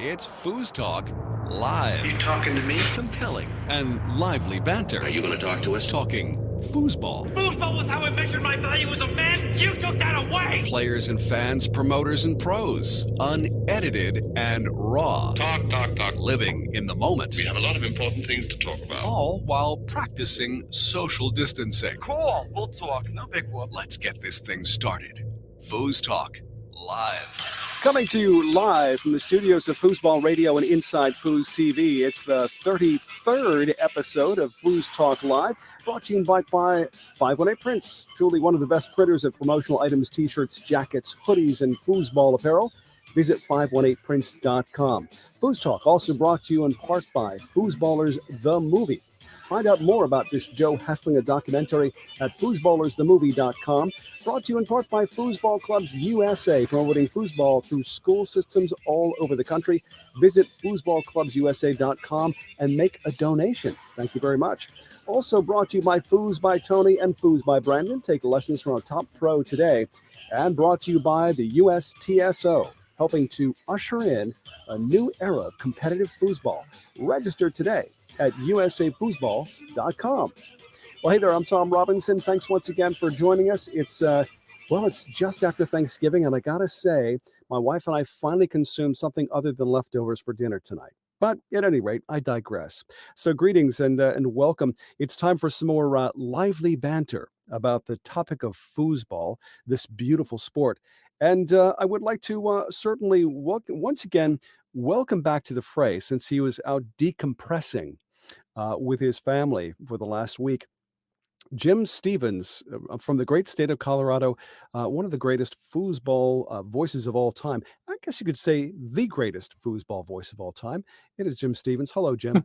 It's FoosTalk Live. You talking to me? Compelling and lively banter. Are you going to talk to us? Talking foosball. Foosball was how I measured my value as a man. You took that away. Players and fans, promoters and pros. Unedited and raw. Talk. Living in the moment. We have a lot of important things to talk about. All while practicing social distancing. Cool. We'll talk. No big whoop. Let's get this thing started. FoosTalk Live. Coming to you live from the studios of Foosball Radio and InsideFoos TV. It's the 33rd episode of FoosTalk Live, brought to you by 518 Prints, truly one of the best printers of promotional items, t-shirts, jackets, hoodies, and foosball apparel. Visit 518prints.com. FoosTalk also brought to you in part by Foosballers The Movie. Find out more about this Joe Hesslinger documentary at foosballersthemovie.com. Brought to you in part by Foosball Clubs USA, promoting foosball through school systems all over the country. Visit foosballclubsusa.com and make a donation. Thank you very much. Also brought to you by Foos by Tony and Foos by Brandon. Take lessons from a top pro today. And brought to you by the USTSO, helping to usher in a new era of competitive foosball. Register today at usafoosball.com. Well, hey there, I'm Tom Robinson. Thanks once again for joining us. It's just after Thanksgiving, and I gotta say, my wife and I finally consumed something other than leftovers for dinner tonight. But at any rate, I digress. So greetings and welcome. It's time for some more lively banter about the topic of foosball, this beautiful sport. And I would like to certainly welcome back to the fray, since he was out decompressing with his family for the last week. Jim Stevens from the great state of Colorado, one of the greatest foosball voices of all time. I guess you could say the greatest foosball voice of all time. It is Jim Stevens. Hello, Jim.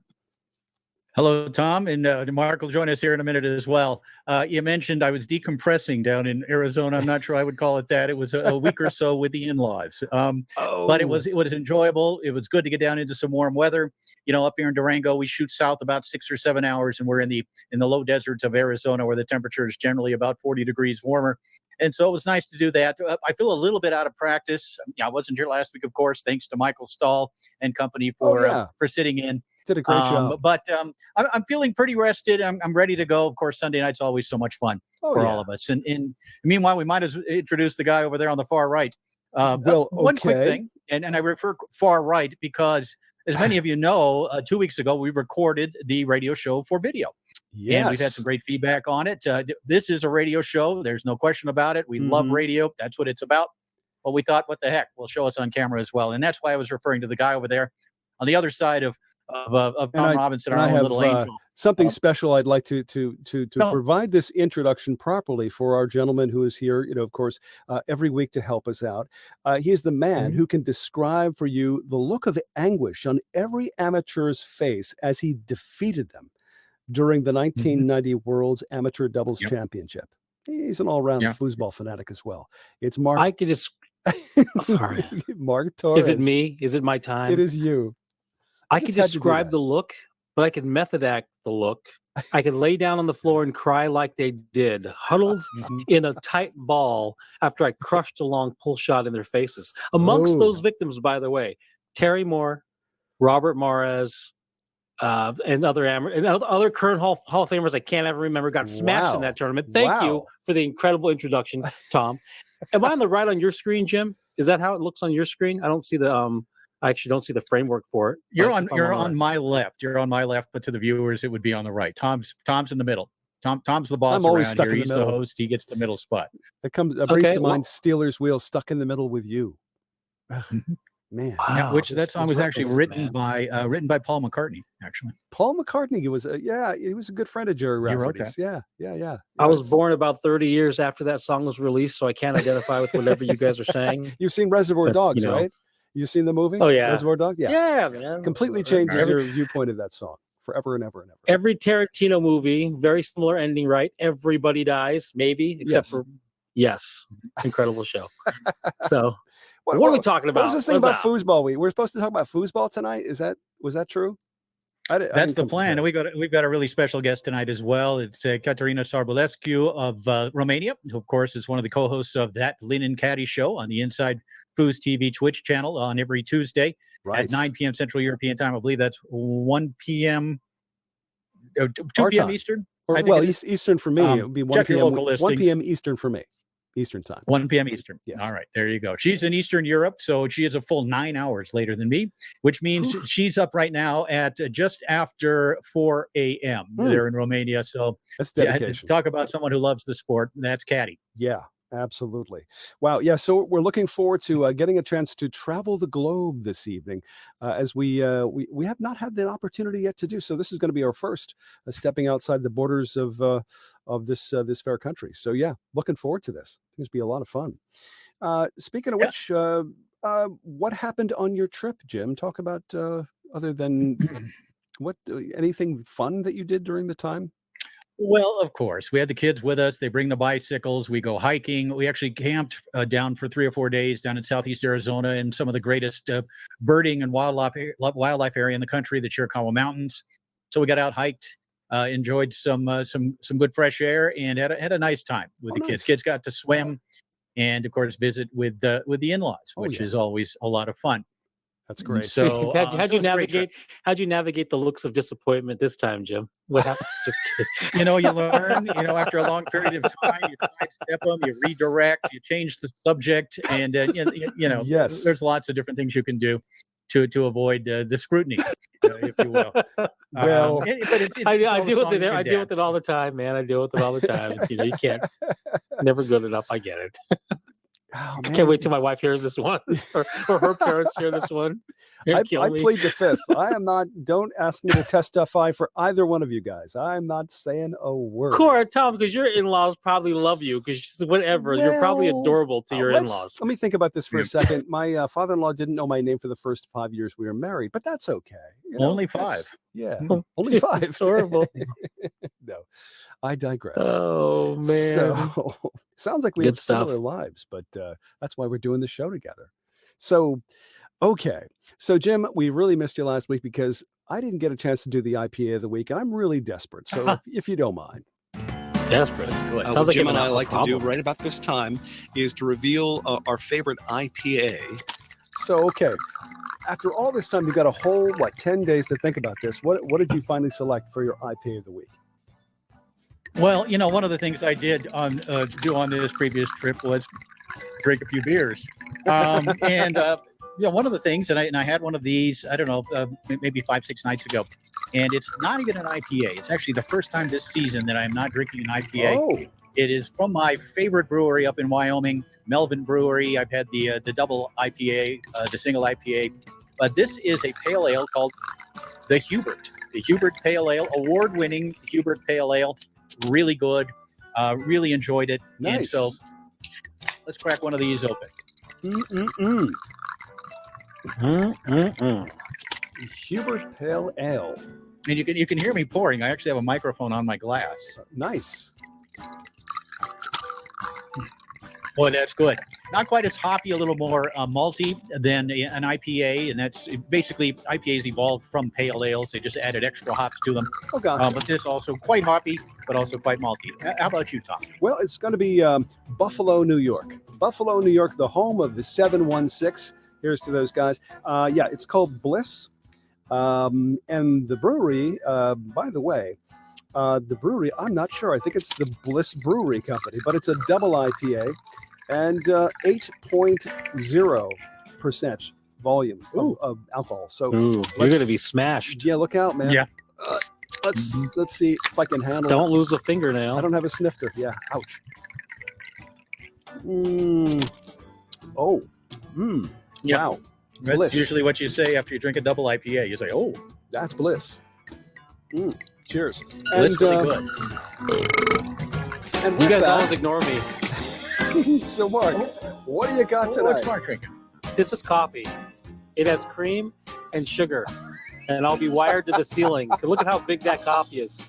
Hello, Tom, and Mark will join us here in a minute as well. You mentioned I was decompressing down in Arizona. I'm not sure I would call it that. It was a week or so with the in-laws, but it was enjoyable. It was good to get down into some warm weather. You know, up here in Durango, we shoot south about 6 or 7 hours, and we're in the low deserts of Arizona, where the temperature is generally about 40 degrees warmer. And so it was nice to do that. I feel a little bit out of practice. I wasn't here last week, of course, thanks to Michael Stahl and company for sitting in. Did a great job. But I'm feeling pretty rested. I'm ready to go. Of course, Sunday night's always so much fun for all of us. And meanwhile, we might as well introduce the guy over there on the far right. One quick thing, and I refer far right because, as many of you know, 2 weeks ago, we recorded the radio show for video. Yes. And we've had some great feedback on it. This is a radio show. There's no question about it. We love radio. That's what it's about. But we thought, what the heck? We'll show us on camera as well. And that's why I was referring to the guy over there on the other side of Tom Robinson. And I have something special I'd like to provide this introduction properly for our gentleman who is here, of course, every week to help us out. He is the man who can describe for you the look of anguish on every amateur's face as he defeated them during the 1990 World's Amateur Doubles Championship. He's an all-round foosball fanatic as well. It's Mark. I could just. Sorry, Mark Torres. Is it me? Is it my time? It is you. I could describe the look, but I could method act the look. I could lay down on the floor and cry like they did, huddled in a tight ball after I crushed a long pull shot in their faces. Amongst those victims, by the way, Terry Moore, Robert Mares, and other current Hall of Famers I can't ever remember got smashed in that tournament. Thank you for the incredible introduction, Tom. Am I on the right on your screen, Jim? Is that how it looks on your screen? I don't see the I actually don't see the framework for it. You're on my left. You're on my left, but to the viewers, it would be on the right. Tom's in the middle. Tom's the boss. I'm always stuck in the middle. He's the host. He gets the middle spot. It brings to mind Steelers wheel stuck in the middle with you. Man, wow, that song was actually written by Paul McCartney. Actually, Paul McCartney was he was a good friend of Jerry Rafferty's. Yeah. I was born about 30 years after that song was released, so I can't identify with whatever you guys are saying. You've seen Reservoir Dogs, right? You've seen the movie? Oh yeah, Reservoir Dogs. Yeah, man. Completely changes your viewpoint of that song forever and ever and ever. Every Tarantino movie, very similar ending, right? Everybody dies, maybe, except for incredible show. So. What are we talking about? What was this thing about Foosball week? We're supposed to talk about foosball tonight. Was that true? That's the plan. And we've got a really special guest tonight as well. It's Ecaterina Sarbulescu of Romania, who of course is one of the co-hosts of that Linh and Cati show on the InsideFoos TV Twitch channel on every Tuesday. at 9 p.m. Central European time. I believe that's 1 p.m. 2 p.m. Eastern. Eastern for me. It would be 1 p.m. 1 p.m. Eastern for me. Eastern time. 1 p.m. Eastern. Yes. All right, there you go. She's in Eastern Europe, so she is a full 9 hours later than me, which means she's up right now at just after 4 a.m. there in Romania. So that's dedication. Talk about someone who loves the sport. That's Cati. Yeah, absolutely. Wow. Yeah. So we're looking forward to getting a chance to travel the globe this evening, as we have not had the opportunity yet to do so. This is going to be our first stepping outside the borders of this fair country. So yeah, looking forward to this. It's going to be a lot of fun. Speaking of which, what happened on your trip, Jim? Talk about other than anything fun that you did during the time. Well, of course, we had the kids with us. They bring the bicycles. We go hiking. We actually camped down for 3 or 4 days down in southeast Arizona in some of the greatest birding and wildlife area in the country, the Chiricahua Mountains. So we got out, hiked, enjoyed some good fresh air, and had a nice time with the kids. Kids got to swim, and of course visit with the in-laws, which is always a lot of fun. That's great. So how'd you navigate the looks of disappointment this time, Jim? What happened? Just kidding. You learn, after a long period of time, you sidestep them, you redirect, you change the subject, and yes, there's lots of different things you can do to avoid the scrutiny, if you will. Well, I deal with it all the time, man. I deal with it all the time. You can't, never good enough. I get it. Oh, I can't wait till my wife hears this one, or her parents hear this one. I plead the fifth. I am not. Don't ask me to testify for either one of you guys. I'm not saying a word. Cora, Tom, because your in-laws probably love you because whatever. You're probably adorable to your in-laws. Let me think about this for a second. My father-in-law didn't know my name for the first 5 years we were married, but that's okay. Only 5. Yeah, only 5. It's horrible. No, I digress. Oh man. So sounds like we have similar lives, but that's why we're doing the show together. So, okay. So Jim, we really missed you last week because I didn't get a chance to do the IPA of the week, and I'm really desperate. So if you don't mind. Desperate. What Jim and I like to do right about this time is to reveal our favorite IPA. So, okay. After all this time, you got a whole, 10 days to think about this. What did you finally select for your IPA of the week? Well, one of the things I did do on this previous trip was drink a few beers. One of the things, and I had one of these, I don't know, maybe 5-6 nights ago, and it's not even an IPA. It's actually the first time this season that I'm not drinking an IPA. Oh. It is from my favorite brewery up in Wyoming, Melvin Brewery. I've had the double IPA, the single IPA, but this is a pale ale called the Hubert. The Hubert Pale Ale, award-winning Hubert Pale Ale, really good. Really enjoyed it. Nice. And so let's crack one of these open. Hubert Pale Ale. And you can hear me pouring. I actually have a microphone on my glass. Nice. Boy, that's good. Not quite as hoppy, a little more malty than an IPA, and that's basically IPAs evolved from pale ales. They just added extra hops to them. Oh, gosh. But this also quite hoppy, but also quite malty. How about you, Tom? Well, it's going to be Buffalo, New York. Buffalo, New York, the home of the 716. Here's to those guys. It's called Bliss. And the brewery, by the way, I'm not sure. I think it's the Bliss Brewery Company, but it's a double IPA and 8.0% volume of alcohol. So you're going to be smashed. Yeah, look out, man. Yeah. Let's see if I can handle it. Don't lose a fingernail. I don't have a snifter. Yeah, ouch. Yeah. Wow. That's Bliss. usually what you say after you drink a double IPA. You say, oh. That's Bliss. Cheers. Bliss really good. And you guys always ignore me. So, Mark, what do you got tonight? What's Mark drinking? This is coffee. It has cream and sugar, and I'll be wired to the ceiling. Look at how big that coffee is.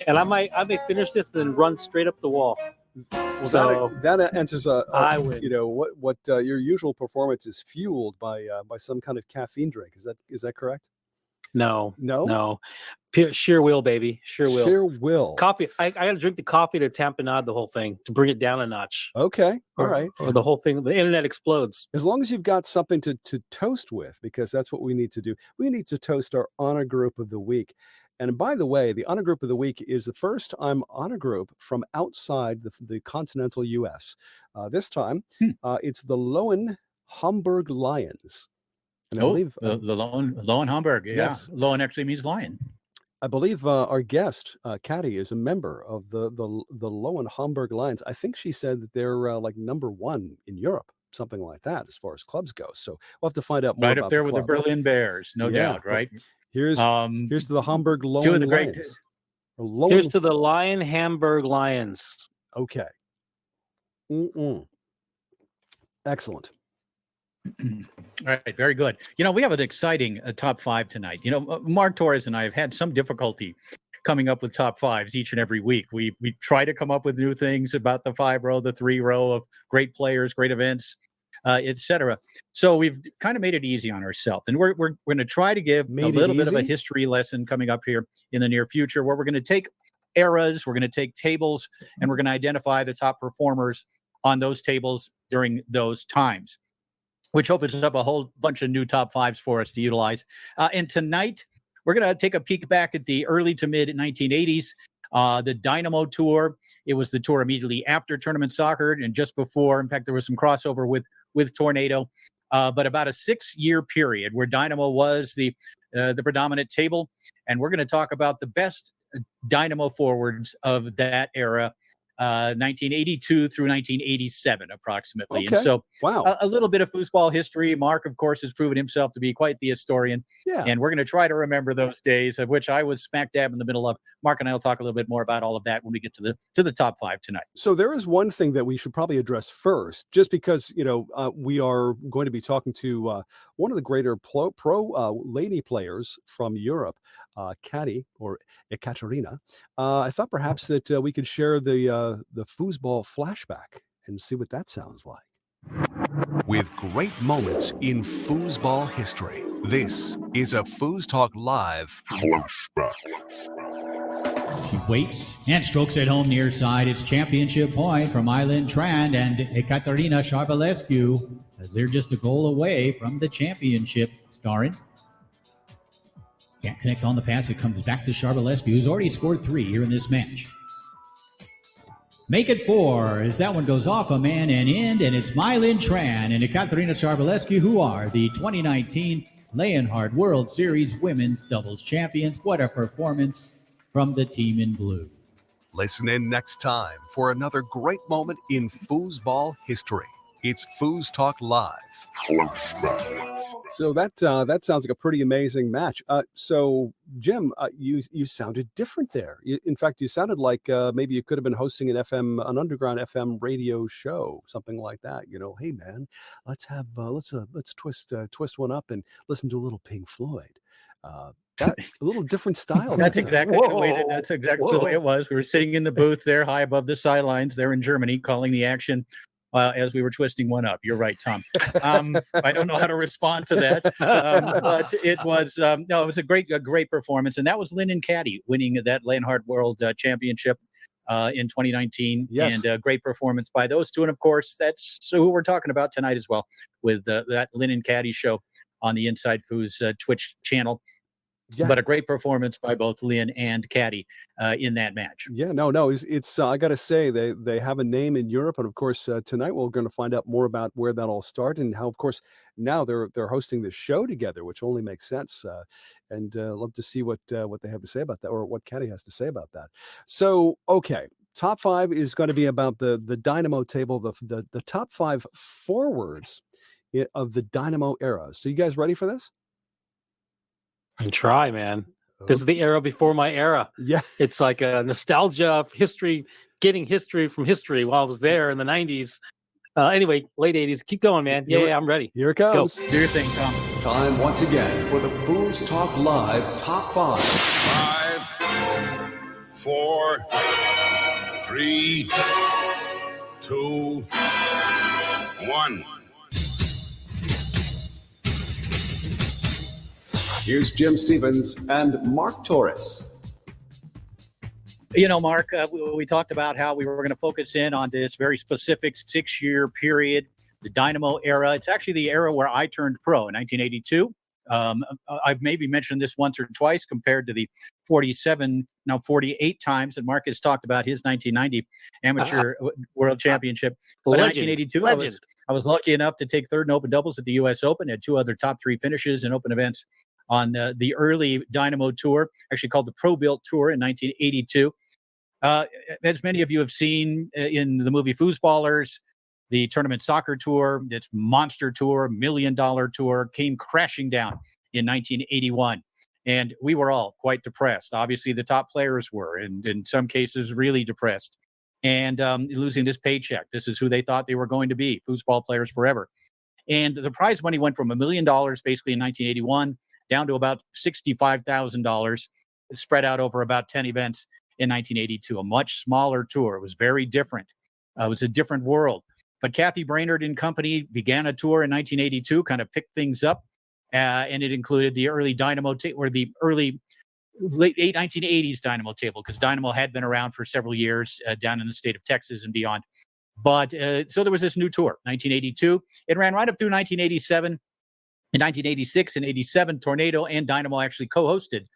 And I may finish this and then run straight up the wall. Well, so that answers I win. What your usual performance is fueled by some kind of caffeine drink. Is that correct? No. Sheer will, baby. Sheer will. Sheer will. Coffee. I got to drink the coffee to tamponade the whole thing, to bring it down a notch. Okay. All right. Or the whole thing, the internet explodes. As long as you've got something to toast with, because that's what we need to do. We need to toast our honor group of the week. And by the way, the honor group of the week is the first time honor group from outside the continental U.S. This time, it's the Lowen Hamburg Lions. And I believe the Lowen Hamburg. Yeah. Yes. Lowen actually means lion. I believe our guest, Cati, is a member of the Lowen Hamburg Lions. I think she said that they're like number one in Europe, something like that, as far as clubs go. So we'll have to find out more right about up there the with club. the Berlin Bears, no doubt, right? Here's the Hamburg Lowen two of the Lions. Here's to the Lion Hamburg Lions. Okay. Excellent. All right, very good. We have an exciting top five tonight. Mark Torres and I have had some difficulty coming up with top fives each and every week. We try to come up with new things about the 5-row, the 3-row of great players, great events, etc. So we've kind of made it easy on ourselves, and we're going to try to give a little bit of a history lesson coming up here in the near future, where we're going to take eras, we're going to take tables, and we're going to identify the top performers on those tables during those times, which opens up a whole bunch of new top fives for us to utilize. And tonight, we're going to take a peek back at the early to mid 1980s, the Dynamo Tour. It was the tour immediately after tournament soccer and just before. In fact, there was some crossover with Tornado, but about a 6-year period where Dynamo was the predominant table. And we're going to talk about the best Dynamo forwards of that era, 1982 through 1987, approximately. Okay. And so wow. A little bit of foosball history. Mark, of course, has proven himself to be quite the historian. Yeah. And we're going to try to remember those days, of which I was smack dab in the middle of. Mark and I will talk a little bit more about all of that when we get to the top five tonight. So there is one thing that we should probably address first, just because, we are going to be talking to one of the greater pro lady players from Europe, Cati, or Ecaterina. I thought perhaps that we could share the Foosball flashback and see what that sounds like. With great moments in foosball history, this is a FoosTalk Live Flashback. She waits and strokes it home near side. It's championship point from Tran and Ekaterina Sarbulescu, as they're just a goal away from the championship. Starring. Can't connect on the pass. It comes back to Sarbulescu, who's already scored 3 here in this match. Make it 4 as that one goes off a man and in, and it's Tran and Ekaterina Sarbulescu, who are the 2019 Leonhart World Series Women's Doubles Champions. What a performance from the team in blue. Listen in next time for another great moment in foosball history. It's FoosTalk Live Flashback. So that sounds like a pretty amazing match. So Jim, you sounded different there. In fact, you sounded like maybe you could have been hosting an underground FM radio show, something like that. Hey man, let's twist one up and listen to a little Pink Floyd. That's a little different style. That's exactly the way it was. We were sitting in the booth there, high above the sidelines there in Germany, calling the action. As we were twisting one up. You're right, Tom. I don't know how to respond to that, but it was it was a great performance, and that was Linh and Cati winning that Leonhart World Championship in 2019. Yes. And a great performance by those two, and of course that's who we're talking about tonight as well, with that Linh and Cati show on the InsideFoos Twitch channel. Yeah. But a great performance by both Linh and Cati in that match. Yeah, no, it's I got to say they have a name in Europe, and of course tonight we're going to find out more about where that all started and how, of course, now they're hosting this show together, which only makes sense. And love to see what they have to say about that, or what Cati has to say about that. So, okay, top five is going to be about the Dynamo table, the top 5 forwards of the Dynamo era. So, you guys ready for this? And try, man. This is the era before my era. Yeah. It's like a nostalgia of history, getting history from history while I was there in the 90s. Anyway, late 80s. Keep going, man. Yeah, I'm ready. Here it comes. Do your thing, Tom. Time once again for the FoosTalk Live Top 5. 5, 4, 3, 2, 1. Here's Jim Stevens and Mark Torres. You know, Mark, we talked about how we were going to focus in on this very specific 6-year period, the Dynamo era. It's actually the era where I turned pro in 1982. I've maybe mentioned this once or twice compared to the 48 times that Mark has talked about his 1990 amateur world championship. But in 1982, I was lucky enough to take third in open doubles at the U.S. Open, had 2 other top 3 finishes in open events on the early Dynamo Tour, actually called the Pro Built Tour in 1982. As many of you have seen in the movie Foosballers, the tournament soccer tour, this monster tour, $1 million tour, came crashing down in 1981. And we were all quite depressed. Obviously, the top players were, and in some cases, really depressed. And losing this paycheck. This is who they thought they were going to be, foosball players forever. And the prize money went from $1 million basically in 1981 down to about $65,000, spread out over about 10 events in 1982, a much smaller tour. It was very different. It was a different world. But Kathy Brainerd and company began a tour in 1982, kind of picked things up, and it included the early Dynamo or the late 1980s Dynamo table, because Dynamo had been around for several years down in the state of Texas and beyond. But so there was this new tour, 1982. It ran right up through 1987. In 1986 and 87, Tornado and Dynamo actually co-hosted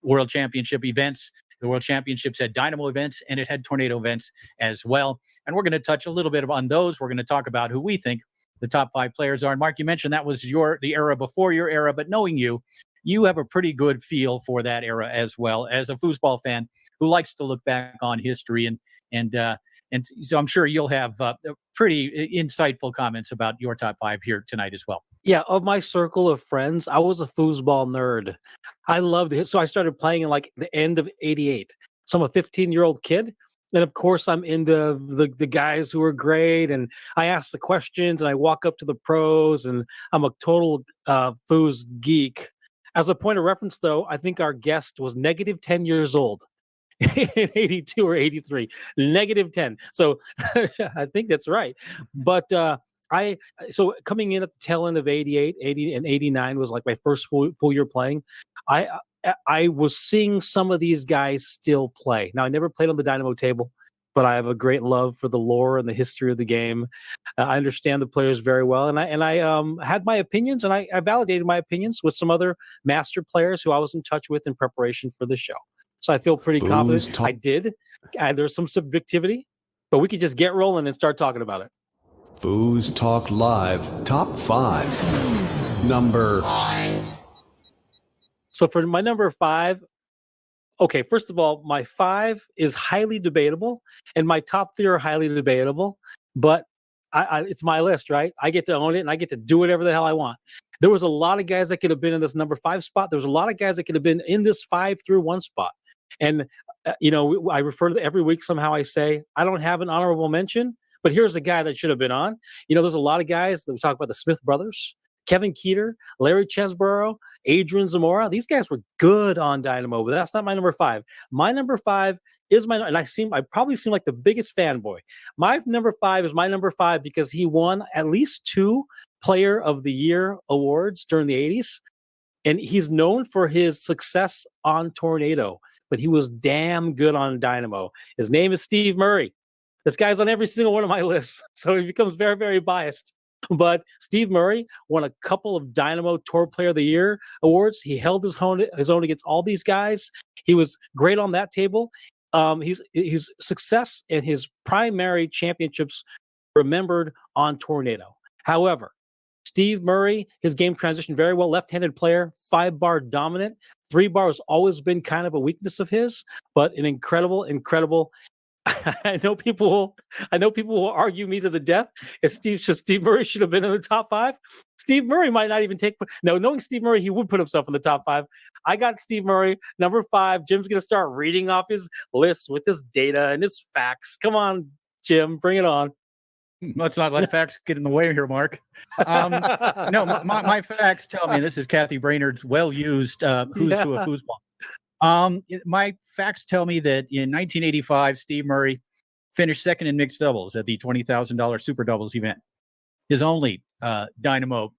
World Championship events. The World Championships had Dynamo events and it had Tornado events as well. And we're going to touch a little bit on those. We're going to talk about who we think the top 5 players are. And Mark, you mentioned that was the era before your era, but knowing you have a pretty good feel for that era as well as a foosball fan who likes to look back on history. And so I'm sure you'll have pretty insightful comments about your top 5 here tonight as well. Yeah, of my circle of friends, I was a foosball nerd. I loved it. So I started playing in like the end of '88. So I'm a 15-year-old kid. And of course, I'm into the guys who are great. And I ask the questions and I walk up to the pros and I'm a total foos geek. As a point of reference, though, I think our guest was negative 10 years old in 82 or 83. Negative 10. So I think that's right. But so coming in at the tail end of 88, 80 and 89 was like my first full year playing. I was seeing some of these guys still play. Now, I never played on the Dynamo table, but I have a great love for the lore and the history of the game. I understand the players very well, and I had my opinions, and I validated my opinions with some other master players who I was in touch with in preparation for the show. So I feel pretty confident. I did. There's some subjectivity, but we could just get rolling and start talking about it. FoosTalk Live Top 5. Number. So for my number 5, okay, first of all, my 5 is highly debatable, and my top 3 are highly debatable, but it's my list, right? I get to own it, and I get to do whatever the hell I want. There was a lot of guys that could have been in this number 5 spot. There was a lot of guys that could have been in this 5 through 1 spot. And, I refer to every week somehow I say, I don't have an honorable mention, but here's a guy that should have been on. There's a lot of guys that we talk about, the Smith brothers, Kevin Keeter, Larry Chesborough, Adrian Zamora. These guys were good on Dynamo, but that's not my number 5. My number 5 is and I probably seem like the biggest fanboy. My number 5 is my number 5 because he won at least 2 Player of the Year awards during the 80s. And he's known for his success on Tornado, but he was damn good on Dynamo. His name is Steve Murray. This guy's on every single one of my lists, so he becomes very, very biased. But Steve Murray won a couple of Dynamo Tour Player of the Year awards. He held his own against all these guys. He was great on that table. His success and his primary championships remembered on Tornado. However, Steve Murray, his game transitioned very well. Left-handed player, 5-bar dominant. 3-bar has always been kind of a weakness of his, but an incredible. I know people will argue me to the death. If Steve Murray should have been in the top 5. Steve Murray might not even knowing Steve Murray, he would put himself in the top 5. I got Steve Murray, number 5. Jim's going to start reading off his list with his data and his facts. Come on, Jim, bring it on. Let's not let facts get in the way here, Mark. No, my facts tell me, this is Kathy Brainerd's well-used Who's Who of Foosball. My facts tell me that in 1985, Steve Murray finished second in mixed doubles at the $20,000 Super Doubles event. His only Dynamo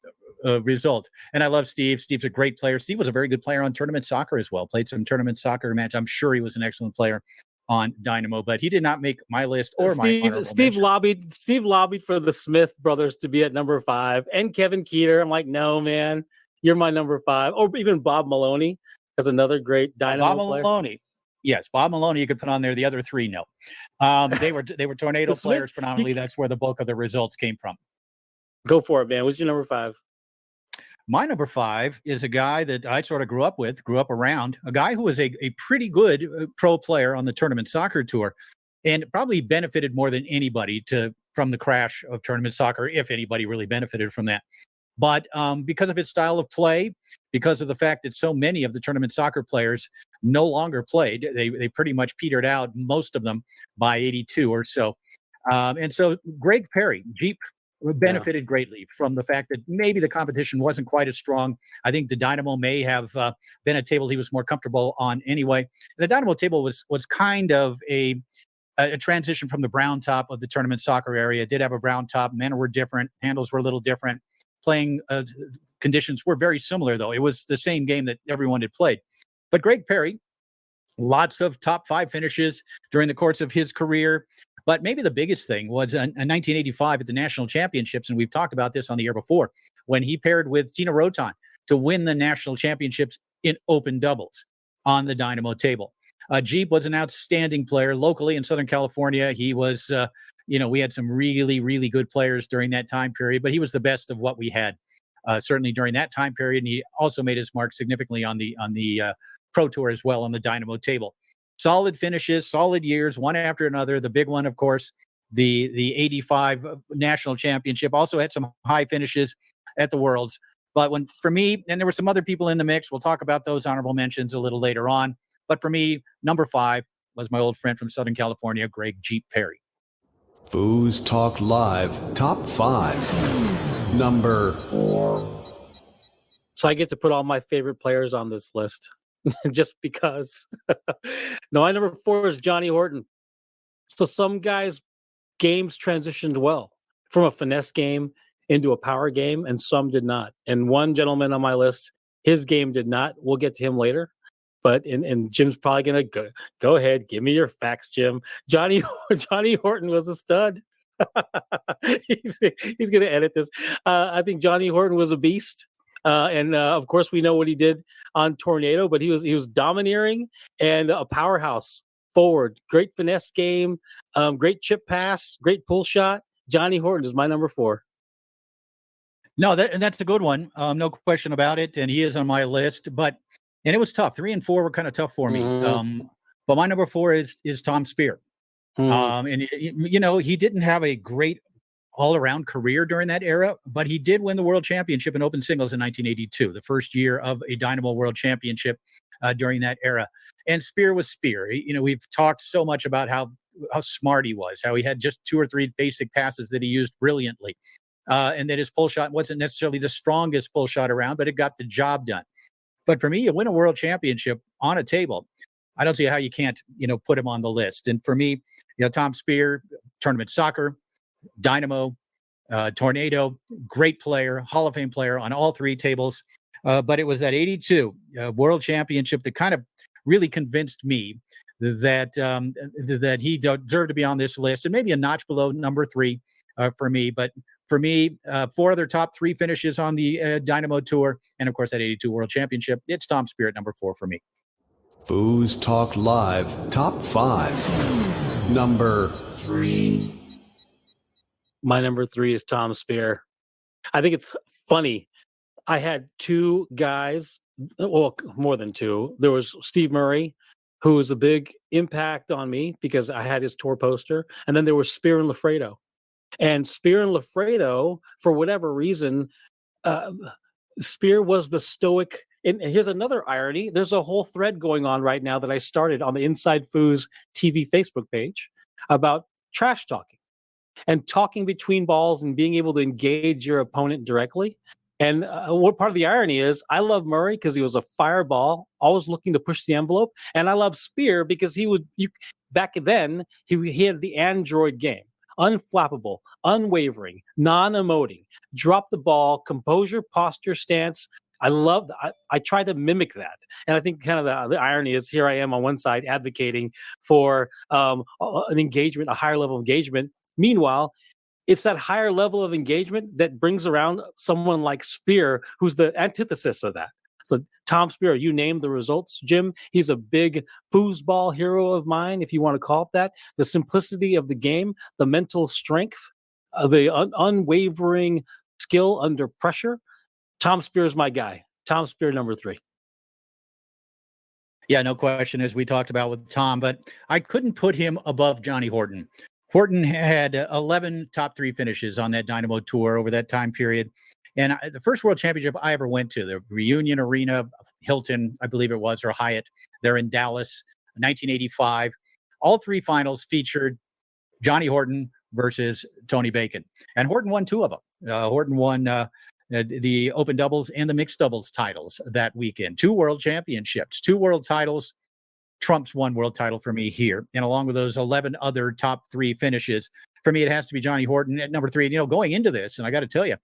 result. And I love Steve. Steve's a great player. Steve was a very good player on tournament soccer as well. Played some tournament soccer match. I'm sure he was an excellent player on Dynamo, but he did not make my list or my honorable Steve mention. Steve lobbied for the Smith brothers to be at number 5 and Kevin Keeter. I'm like, no, man, you're my number 5. Or even Bob Maloney as another great Dynamo Bob player. Maloney. Yes, Bob Maloney you could put on there. The other 3, no. They were Tornado players predominantly. That's where the bulk of the results came from. Go for it, man. What's your number 5? My number 5 is a guy that I sort of grew up around, a guy who was a pretty good pro player on the tournament soccer tour and probably benefited more than anybody from the crash of tournament soccer, if anybody really benefited from that. But because of its style of play, because of the fact that so many of the tournament soccer players no longer played, they pretty much petered out, most of them, by 82 or so. And so Greg Perry, Jeep, benefited greatly from the fact that maybe the competition wasn't quite as strong. I think the Dynamo may have been a table he was more comfortable on anyway. The Dynamo table was kind of a transition from the brown top of the tournament soccer area. It did have a brown top. Men were different. Handles were a little different. Playing conditions were very similar, though. It was the same game that everyone had played. But Greg Perry, lots of top 5 finishes during the course of his career. But maybe the biggest thing was in 1985 at the national championships, and we've talked about this on the air before, when he paired with Tina Roton to win the national championships in open doubles on the Dynamo table. Jeep was an outstanding player locally in Southern California. He was, we had some really, really good players during that time period, but he was the best of what we had, certainly during that time period. And he also made his mark significantly on the Pro Tour as well on the Dynamo table. Solid finishes, solid years, one after another. The big one, of course, the 85 national championship, also had some high finishes at the Worlds. But for me, and there were some other people in the mix, we'll talk about those honorable mentions a little later on. But for me, number 5 was my old friend from Southern California, Greg Jeep Perry. FoosTalk Live Top 5. Number 4. So I get to put all my favorite players on this list. Just because. No, my number 4 is Johnny Horton. So some guys' games transitioned well from a finesse game into a power game, and some did not. And one gentleman on my list, his game did not. We'll get to him later. But and Jim's probably gonna go ahead, give me your facts, Jim. Johnny Horton was a stud. He's gonna edit this. I think Johnny Horton was a beast. And of course, we know what he did on Tornado, but he was domineering and a powerhouse forward. Great finesse game, great chip pass, great pull shot. Johnny Horton is my number 4. No, that's a good one. No question about it. And he is on my list. And it was tough. 3 and 4 were kind of tough for me. But my number 4 is Tom Speer. And he didn't have a great all-around career during that era, but he did win the World Championship in open singles in 1982, the first year of a Dynamo World Championship during that era. And Speer was Speer. We've talked so much about how smart he was, how he had just 2 or 3 basic passes that he used brilliantly, and that his pull shot wasn't necessarily the strongest pull shot around, but it got the job done. But for me, you win a World Championship on a table, I don't see how you can't, put him on the list. And for me, Tom Speer, tournament soccer, Dynamo, Tornado, great player, Hall of Fame player on all 3 tables. But it was that 82 World Championship that kind of really convinced me that he deserved to be on this list, and maybe a notch below number 3 for me. But for me, 4 other top 3 finishes on the Dynamo Tour, and of course that 82 World Championship. It's Tom Speer at number 4 for me. FoosTalk Live Top 5. Number 3. My number 3 is Tom Speer. I think it's funny. I had 2 guys, well, more than 2. There was Steve Murray, who was a big impact on me because I had his tour poster. And then there was Speer and Lafredo. And Speer and Lafredo, for whatever reason, Speer was the stoic. And here's another irony. There's a whole thread going on right now that I started on the InsideFoos TV Facebook page about trash talking and talking between balls and being able to engage your opponent directly. And what part of the irony is, I love Murray because he was a fireball, always looking to push the envelope. And I love Speer because back then, he had the Android game. unflappable, unwavering, non-emoting, drop the ball, composure, posture, stance. I try to mimic that. And I think kind of the irony is here I am on one side advocating for an engagement, a higher level of engagement. Meanwhile, it's that higher level of engagement that brings around someone like Spear, who's the antithesis of that. So Tom Spear, you named the results, Jim. He's a big foosball hero of mine, if you want to call it that. The simplicity of the game, the mental strength, the unwavering skill under pressure. Tom Spear is my guy. Tom Spear, number 3. Yeah, no question, as we talked about with Tom, but I couldn't put him above Johnny Horton. Horton had 11 top 3 finishes on that Dynamo tour over that time period. And the first World Championship I ever went to, the Reunion Arena, Hilton, I believe it was, or Hyatt, they're in Dallas, 1985. All 3 finals featured Johnny Horton versus Tony Bacon. And Horton won 2 of them. Horton won the open doubles and the mixed doubles titles that weekend. 2 world championships, 2 world titles. Trumps 1 world title for me here. And along with those 11 other top 3 finishes, for me, it has to be Johnny Horton at number 3. And, going into this, and I got to tell you,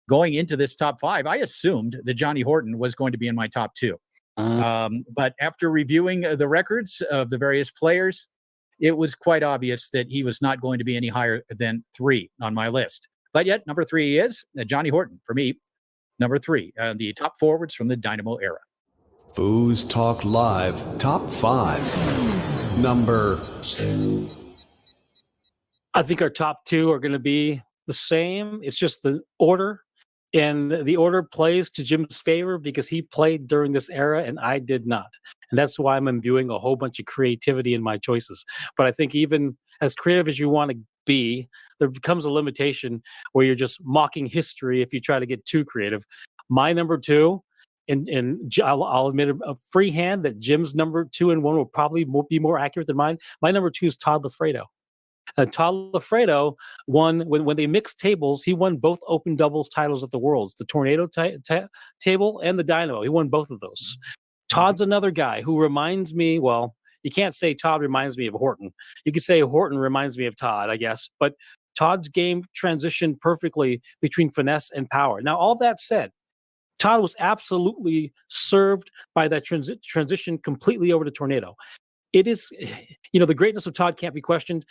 going into this top 5, I assumed that Johnny Horton was going to be in my top 2. But after reviewing the records of the various players, it was quite obvious that he was not going to be any higher than 3 on my list. But yet, number 3 is Johnny Horton, for me, number 3, the top forwards from the Dynamo era. FoosTalk Live Top 5. Number 2. I think our top 2 are going to be the same. It's just the order. And the order plays to Jim's favor because he played during this era and I did not. And that's why I'm imbuing a whole bunch of creativity in my choices. But I think even as creative as you want to be, there becomes a limitation where you're just mocking history if you try to get too creative. My number 2, and I'll admit a free hand that Jim's number 2 and 1 will probably be more accurate than mine. My number 2 is Todd Lafredo. Todd Lafredo won, when they mixed tables, he won both open doubles titles at the Worlds, the Tornado table and the Dynamo. He won both of those. Todd's another guy who reminds me, well, you can't say Todd reminds me of Horton. You could say Horton reminds me of Todd, I guess. But Todd's game transitioned perfectly between finesse and power. Now, all that said, Todd was absolutely served by that transition completely over to Tornado. It is, the greatness of Todd can't be questioned.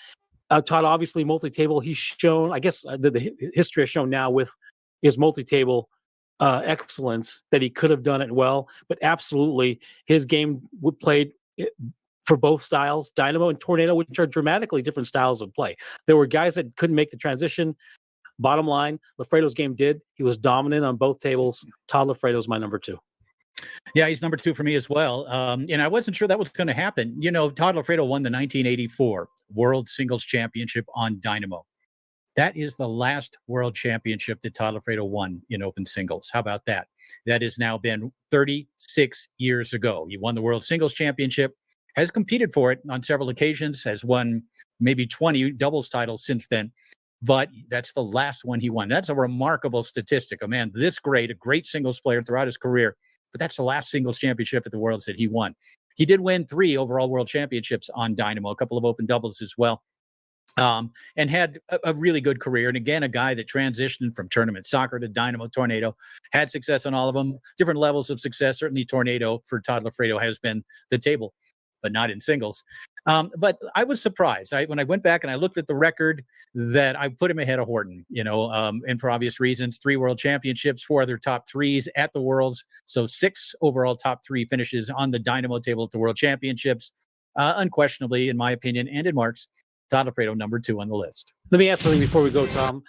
Todd, obviously, multi-table, he's shown, I guess the history has shown now with his multi-table excellence that he could have done it well, but absolutely his game played for both styles, Dynamo and Tornado, which are dramatically different styles of play. There were guys that couldn't make the transition. Bottom line, Lafredo's game did. He was dominant on both tables. Todd Lafredo's my number 2. Yeah, he's number 2 for me as well. And I wasn't sure that was going to happen. Todd Lafredo won the 1984 World Singles Championship on Dynamo. That is the last World Championship that Todd Lafredo won in open singles. How about that? That has now been 36 years ago. He won the World Singles Championship, has competed for it on several occasions, has won maybe 20 doubles titles since then. But that's the last one he won. That's a remarkable statistic. A man this great, a great singles player throughout his career, but that's the last singles championship at the Worlds that he won. He did win 3 overall world championships on Dynamo, a couple of open doubles as well, and had a really good career. And again, a guy that transitioned from tournament soccer to Dynamo, Tornado, had success on all of them, different levels of success. Certainly Tornado for Todd Lafredo has been the table, but not in singles. But I was surprised. When I went back and I looked at the record, that I put him ahead of Horton, and for obvious reasons. 3 world championships, 4 other top 3s at the Worlds. So 6 overall top 3 finishes on the Dynamo table at the World Championships. Unquestionably, in my opinion, and in Mark's, Todd Lafredo, number 2 on the list. Let me ask something before we go, Tom.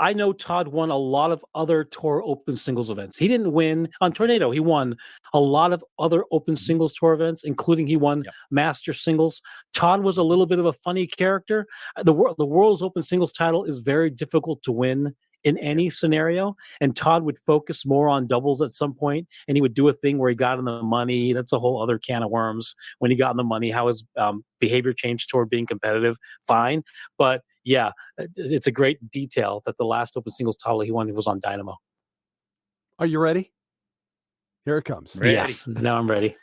I know Todd won a lot of other tour open singles events. He didn't win on Tornado. He won a lot of other open singles tour events, including he won master singles. Todd was a little bit of a funny character. The world's open singles title is very difficult to win in any scenario. And Todd would focus more on doubles at some point, and he would do a thing where he got in the money. That's a whole other can of worms. When he got in the money, how his behavior changed toward being competitive, fine. But yeah, it's a great detail that the last open singles title he won was on Dynamo. Are you ready? Here it comes. Ready. Yes, now I'm ready.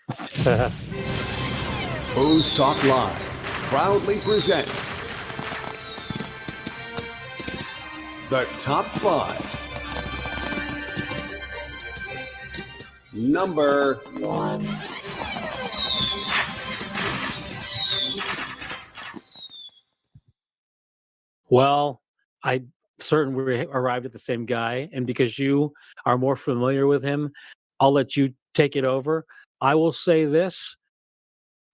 FoosTalk Live proudly presents The top 5. Number 1. Well, I certain we arrived at the same guy, and because you are more familiar with him, I'll let you take it over. I will say this: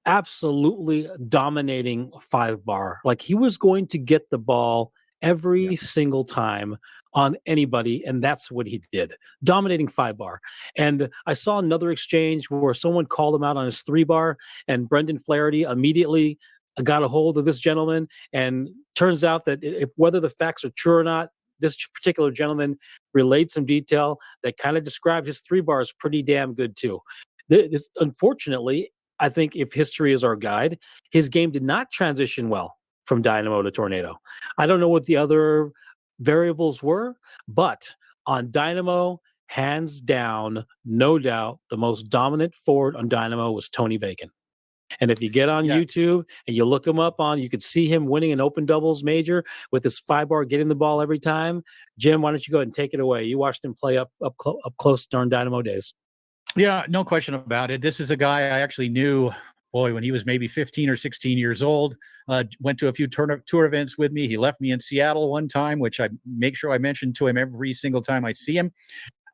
absolutely dominating 5-bar. Like, he was going to get the ball every single time on anybody, and that's what he did. Dominating 5-bar. And I saw another exchange where someone called him out on his 3-bar, and Brendan Flaherty immediately got a hold of this gentleman, and turns out that if whether the facts are true or not, this particular gentleman relayed some detail that kind of described his 3 bars pretty damn good too. This, unfortunately, I think if history is our guide, his game did not transition well from Dynamo to Tornado. I don't know what the other variables were, but on Dynamo, hands down, no doubt, the most dominant forward on Dynamo was Tony Bacon. And if you get on YouTube and you look him up you could see him winning an open doubles major with his 5-bar, getting the ball every time. Jim, why don't you go ahead and take it away? You watched him play up close during Dynamo days. Yeah, no question about it. This is a guy I actually knew, when he was maybe 15 or 16 years old. Went to a few tour events with me. He left me in Seattle one time, which I make sure I mention to him every single time I see him.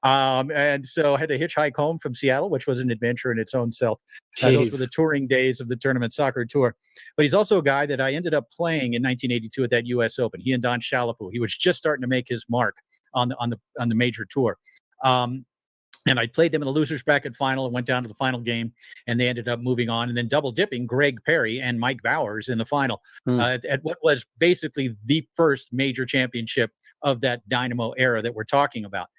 And so I had to hitchhike home from Seattle, which was an adventure in its own self. Those were the touring days of the Tournament Soccer Tour. But he's also a guy that I ended up playing in 1982 at that U.S. Open. He and Don Shalafu. He was just starting to make his mark on the major tour. And I played them in a loser's bracket final and went down to the final game, and they ended up moving on and then double dipping Greg Perry and Mike Bowers in the final at what was basically the first major championship of that Dynamo era that we're talking about.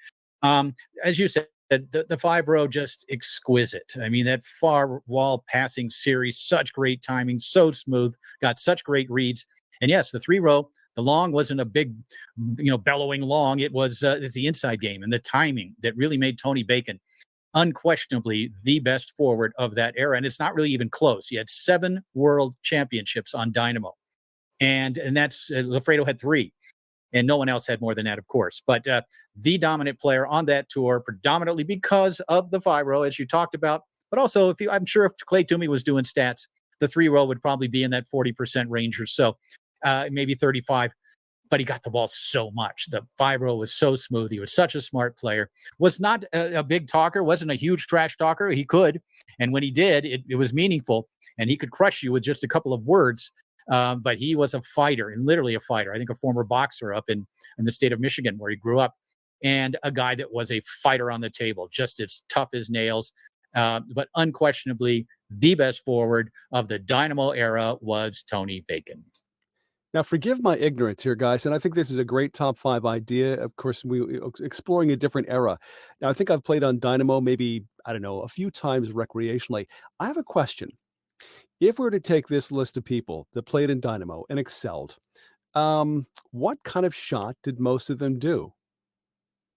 As you said, the 5-row just exquisite. I mean, that far wall passing series, such great timing, so smooth, got such great reads. And yes, the 3-row, the long wasn't a big, bellowing long. It's the inside game and the timing that really made Tony Bacon unquestionably the best forward of that era. And it's not really even close. He had 7 world championships on Dynamo. And that's, Lafredo had 3. And no one else had more than that, of course. But the dominant player on that tour, predominantly because of the 5-row, as you talked about. But also, I'm sure if Clay Toomey was doing stats, the 3-row would probably be in that 40% range or so, maybe 35. But he got the ball so much. The 5-row was so smooth. He was such a smart player. Was not a big talker, wasn't a huge trash talker. He could. And when he did, it was meaningful. And he could crush you with just a couple of words. But he was a fighter, and literally a fighter. I think a former boxer up in the state of Michigan where he grew up, and a guy that was a fighter on the table, just as tough as nails. But unquestionably, the best forward of the Dynamo era was Tony Bacon. Now, forgive my ignorance here, guys, and I think this is a great top 5 idea. Of course, we exploring a different era. Now, I think I've played on Dynamo maybe, a few times recreationally. I have a question. If we were to take this list of people that played in Dynamo and excelled, what kind of shot did most of them do?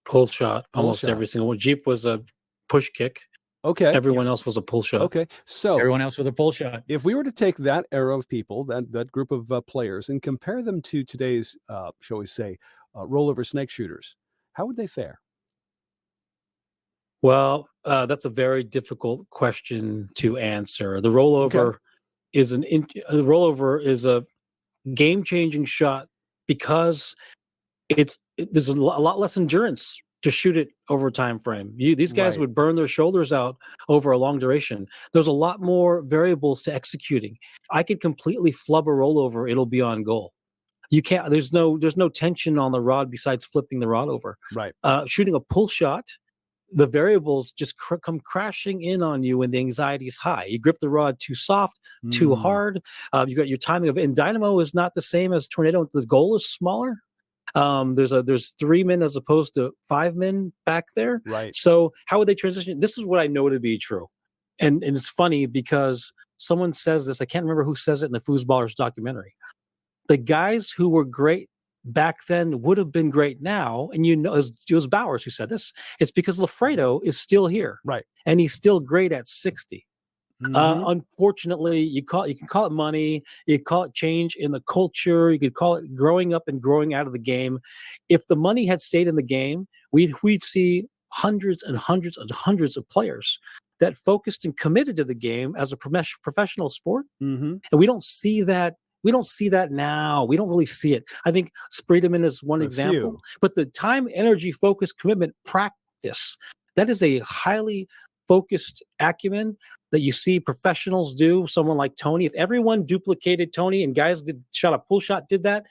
Pull shot. Almost every single one. Jeep was a push kick. Okay. Everyone else was a pull shot. Okay. So everyone else with a pull shot. If we were to take that era of people, that group of players, and compare them to today's, shall we say, rollover snake shooters, how would they fare? Well, that's a very difficult question to answer. The rollover is a game-changing shot because there's a lot less endurance to shoot it over a time frame. These guys would burn their shoulders out over a long duration. There's a lot more variables to executing. I could completely flub a rollover; it'll be on goal. You can't. There's no tension on the rod besides flipping the rod over. Right. Shooting a pull shot, the variables just come crashing in on you when the anxiety is high. You grip the rod too soft, too hard. You got your timing of it. And Dynamo is not the same as Tornado. The goal is smaller. There's 3 men as opposed to 5 men back there. Right. So how would they transition? This is what I know to be true. And it's funny because someone says this. I can't remember who says it in the Foosballers documentary. The guys who were great back then would have been great now. And it was Bowers who said this. It's because Lafredo is still here. Right. And he's still great at 60. Unfortunately, you can call it money, you can call it change in the culture, you could call it growing up and growing out of the game. If the money had stayed in the game, we'd see hundreds and hundreds and hundreds of players that focused and committed to the game as a professional sport. And we don't see that. We don't see that now. We don't really see it. I think Spreedeman is one example. But the time, energy, focus, commitment, practice, that is a highly focused acumen that you see professionals do. Someone like Tony, if everyone duplicated Tony and guys shot a pull shot, did that,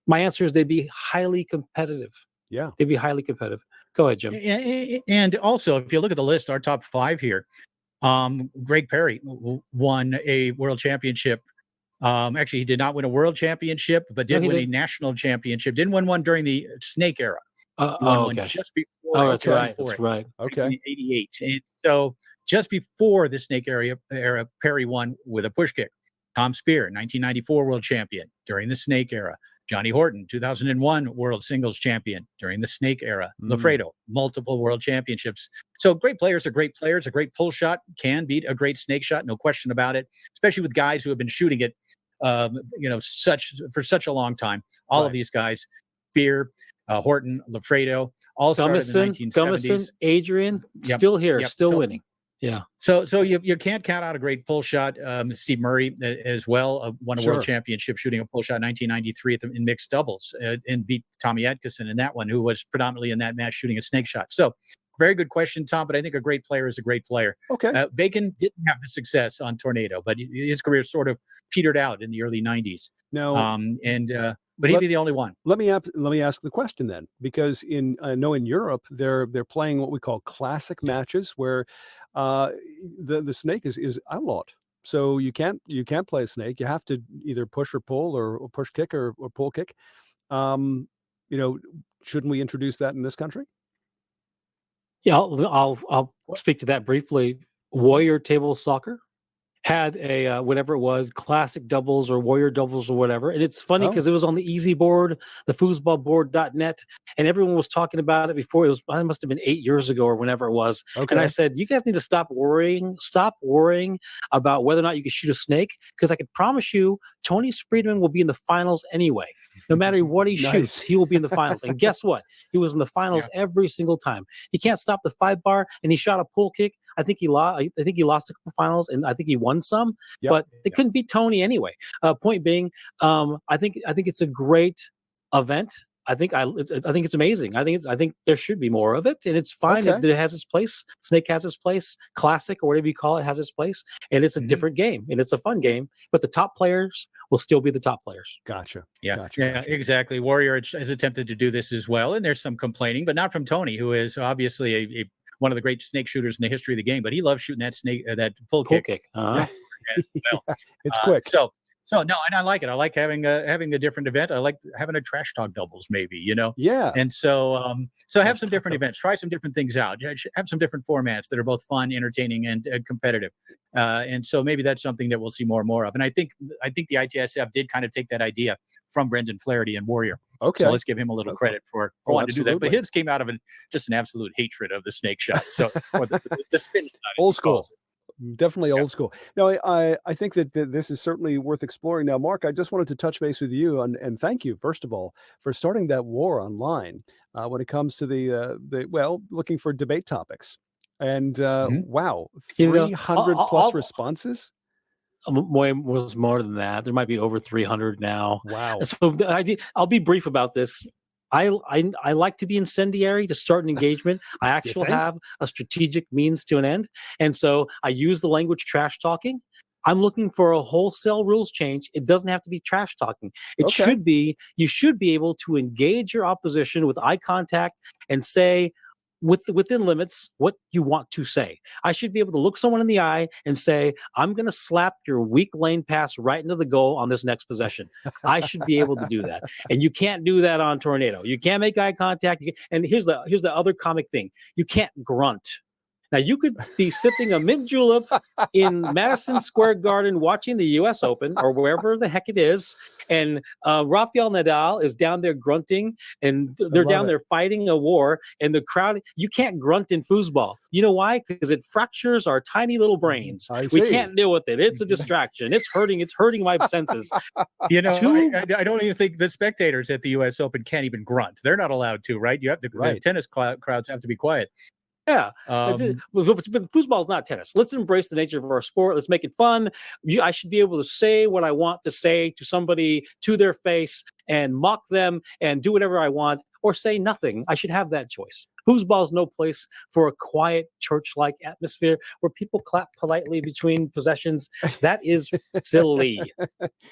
my answer is they'd be highly competitive. Yeah. They'd be highly competitive. Go ahead, Jim. And also, if you look at the list, our top 5 here, Greg Perry won a world championship. Actually, he did not win a world championship, but did win a national championship. Didn't win one during the snake era. One just before. Oh, that's right. That's right. Okay. 88. And so just before the snake era, Perry won with a push kick. Tom Spear, 1994 world champion during the snake era. Johnny Horton, 2001 world singles champion during the snake era. Lafredo, multiple world championships. So great players are great players. A great pull shot can beat a great snake shot, no question about it, especially with guys who have been shooting it for such a long time. All of these guys, Spear, Horton, Lafredo, all started in the 1970s. Gummison, Adrian, still here, still winning. Yeah. So you can't count out a great pull shot. Steve Murray as well won a world championship shooting a pull shot in 1993 in mixed doubles and beat Tommy Atkinson in that one, who was predominantly in that match shooting a snake shot. So very good question, Tom, but I think a great player is a great player. Okay. Bacon didn't have the success on Tornado, but his career sort of petered out in the early 90s. No. But he'd be the only one. Let me ask the question then, because I know in Europe they're playing what we call classic matches where the snake is outlawed. So you can't play a snake. You have to either push or pull or push kick or pull kick. Shouldn't we introduce that in this country? Yeah, I'll speak to that briefly. Warrior Table Soccer had a whatever it was, classic doubles or warrior doubles or whatever. And it's funny because it was on the easy board, the foosballboard.net, and everyone was talking about it before. It must have been 8 years ago or whenever it was. And I said, you guys need to stop worrying about whether or not you can shoot a snake, because I can promise you Tony Spreedeman will be in the finals anyway. No matter what he shoots, he will be in the finals. And guess what? He was in the finals every single time. He can't stop the 5-bar, and he shot a pull kick. I think he lost a couple finals, and I think he won some, but they couldn't beat Tony anyway. Point being, I think it's a great event. I think it's amazing. I think there should be more of it, and it's fine if it has its place. Snake has its place. Classic or whatever you call it has its place, and it's a different game, and it's a fun game. But the top players will still be the top players. Gotcha. Gotcha. Exactly. Warrior has attempted to do this as well, and there's some complaining, but not from Tony, who is obviously one of the great snake shooters in the history of the game. But he loves shooting that snake, that pull kick. Uh-huh. It's quick. So no, and I like it. I like having a different event. I like having a trash talk doubles, maybe, Yeah. And so have some different events. Try some different things out. Have some different formats that are both fun, entertaining, and competitive. And so maybe that's something that we'll see more and more of. And I think the ITSF did kind of take that idea from Brendan Flaherty and Warrior. Okay. So let's give him a little credit for wanting to do that. But his came out of just an absolute hatred of the snake shot. So or the spin shot. Old school. Definitely old school. Now, I think that this is certainly worth exploring. Now, Mark, I just wanted to touch base with you and thank you, first of all, for starting that war online when it comes to the looking for debate topics. And wow, 300 plus responses. Was more than that. There might be over 300 now. Wow. So I'll be brief about this. I like to be incendiary to start an engagement. I actually have a strategic means to an end. And so I use the language trash talking. I'm looking for a wholesale rules change. It doesn't have to be trash talking. It should be, you should be able to engage your opposition with eye contact and say, within limits, what you want to say. I should be able to look someone in the eye and say, I'm going to slap your weak lane pass right into the goal on this next possession. I should be able to do that. And you can't do that on Tornado. You can't make eye contact. And here's the other comic thing. You can't grunt. Now, you could be sipping a mint julep in Madison Square Garden watching the U.S. Open or wherever the heck it is, and Rafael Nadal is down there grunting, and they're down there fighting a war, and the crowd, you can't grunt in foosball. You know why? Because it fractures our tiny little brains. We can't deal with it. It's a distraction. It's hurting my senses. You know, I don't even think the spectators at the U.S. Open can't even grunt. They're not allowed to, right? You have the tennis crowds have to be quiet. Yeah, but foosball is not tennis. Let's embrace the nature of our sport. Let's make it fun. I should be able to say what I want to say to somebody to their face and mock them and do whatever I want, or say nothing. I should have that choice. Foosball is no place for a quiet, church-like atmosphere where people clap politely between possessions. That is silly.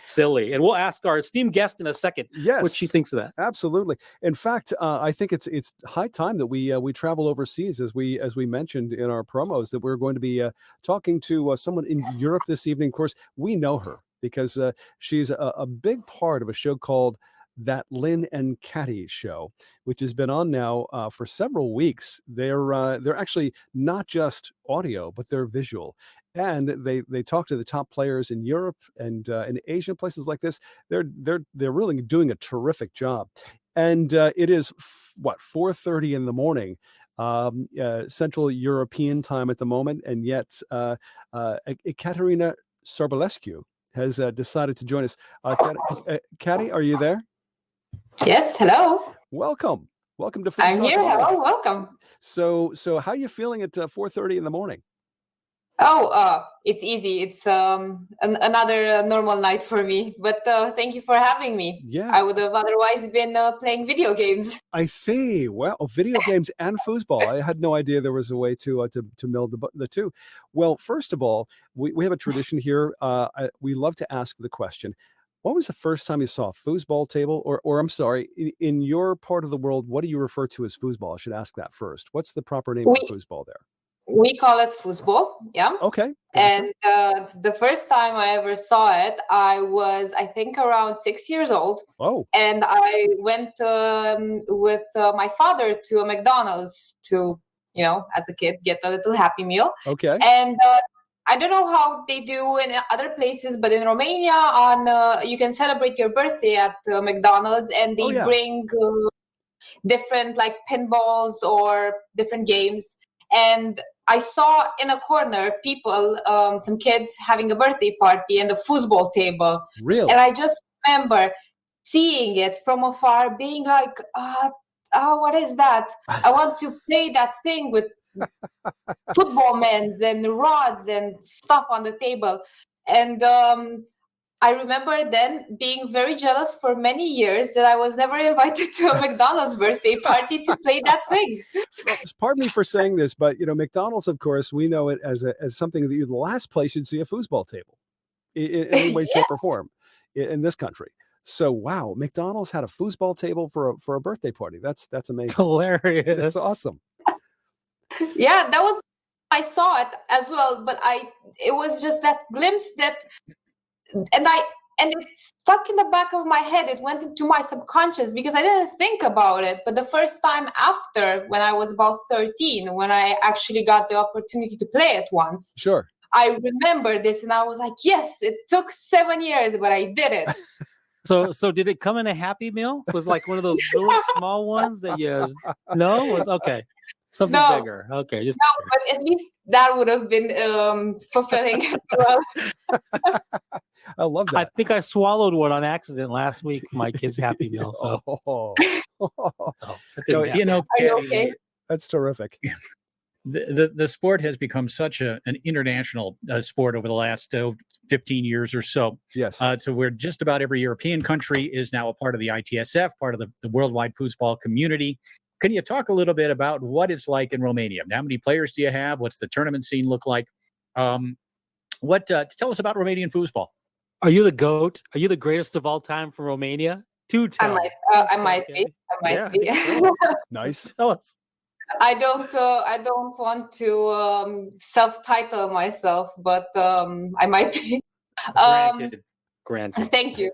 Silly. And we'll ask our esteemed guest in a second what she thinks of that. Absolutely. In fact, I think it's high time that we travel overseas, as we mentioned in our promos, that we're going to be talking to someone in Europe this evening. Of course, we know her because she's a big part of a show called That Linh and Cati Show, which has been on now for several weeks. They're actually not just audio, but they're visual, and they talk to the top players in Europe and in Asia, places like this. They're really doing a terrific job, and it is 4:30 in the morning. Central European time at the moment, and yet Ecaterina Sarbulescu has decided to join us. Cati, are you there? Yes, hello. Welcome to FoosTalk I'm here. Live. Hello, welcome. So how are you feeling at 4:30 in the morning? Oh, it's easy. It's another normal night for me. But thank you for having me. Yeah, I would have otherwise been playing video games. I see. Well, video games and foosball. I had no idea there was a way to meld the two. Well, first of all, we have a tradition here. We love to ask the question: when was the first time you saw a foosball table? Or I'm sorry, in your part of the world, what do you refer to as foosball? I should ask that first. What's the proper name for foosball there? We call it Foosball, yeah. Okay. Gotcha. And the first time I ever saw it, I was, I think, around 6 years old. Oh. And I went with my father to a McDonald's to, as a kid, get a little Happy Meal. Okay. And I don't know how they do in other places, but in Romania, you can celebrate your birthday at McDonald's, and they bring different like pinballs or different games. And I saw in a corner people, some kids having a birthday party and a foosball table. Really? And I just remember seeing it from afar, being like, what is that? I want to play that thing with football men and rods and stuff on the table. And I remember then being very jealous for many years that I was never invited to a McDonald's birthday party to play that thing. Pardon me for saying this, but McDonald's, of course, we know it as something that the last place you'd see a foosball table in any way, shape, or form in this country. So wow, McDonald's had a foosball table for a birthday party. That's amazing. It's hilarious. That's awesome. Yeah, I saw it as well, but it was just that glimpse and it stuck in the back of my head. It went into my subconscious because I didn't think about it. But the first time after, when I was about 13, when I actually got the opportunity to play it once, sure, I remember this, and I was like, yes, it took 7 years, but I did it. So did it come in a Happy Meal? Was like one of those little small ones that was okay. Something bigger. Okay. But at least that would have been fulfilling as well. I love that. I think I swallowed one on accident last week. My kid's Happy Meal. So, okay? That's terrific. The sport has become such an international sport over the last 15 years or so. Yes. So where just about every European country is now a part of the ITSF, part of the worldwide foosball community. Can you talk a little bit about what it's like in Romania? How many players do you have? What's the tournament scene look like? Tell us about Romanian foosball. Are you the GOAT? Are you the greatest of all time from Romania? I might be. Nice. Tell us. I don't want to self-title myself, but I might be. Granted. Thank you.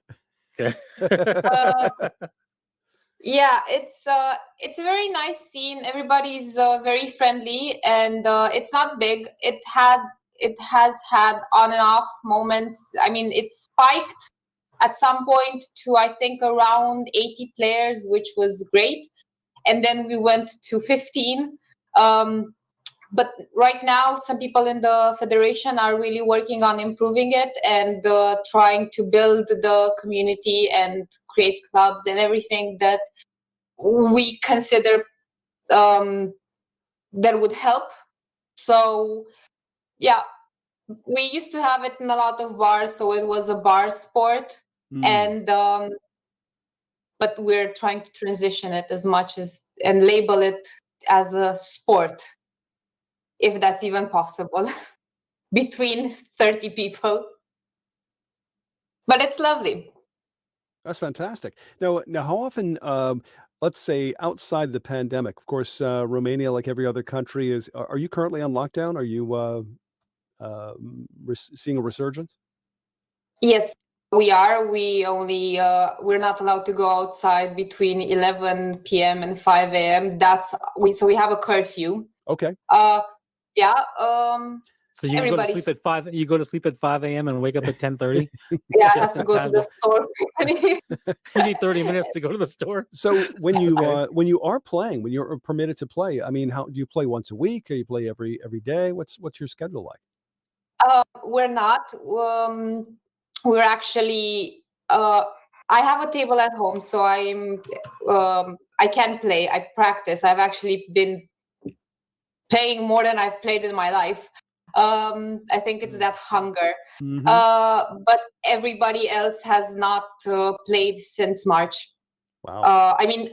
Okay. Yeah, it's a very nice scene. Everybody's very friendly, and it's not big. It has had on and off moments. I mean, it spiked at some point to I think around 80 players, which was great, and then we went to 15. But right now, some people in the federation are really working on improving it and trying to build the community and create clubs and everything that we consider that would help. So, yeah, we used to have it in a lot of bars, so it was a bar sport, and but we're trying to transition it as much as and label it as a sport, if that's even possible, between 30 people. But it's lovely. That's fantastic. Now, how often, let's say outside the pandemic, of course, Romania, like every other country, are you currently on lockdown? Are you seeing a resurgence? Yes, we are. We're not allowed to go outside between 11 p.m. and 5 a.m. So we have a curfew. Okay. Yeah. So you go to sleep at 5. You go to sleep at 5 a.m. and wake up at 10:30. Yeah, I have to go to the store. You need 30 minutes to go to the store. So when you are playing, when you're permitted to play, I mean, how do you play once a week? Or you play every day? What's your schedule like? We're not. We're actually. I have a table at home, so I can play. I practice. I've actually been playing more than I've played in my life. I think it's that hunger. But everybody else has not played since March. Wow. I mean,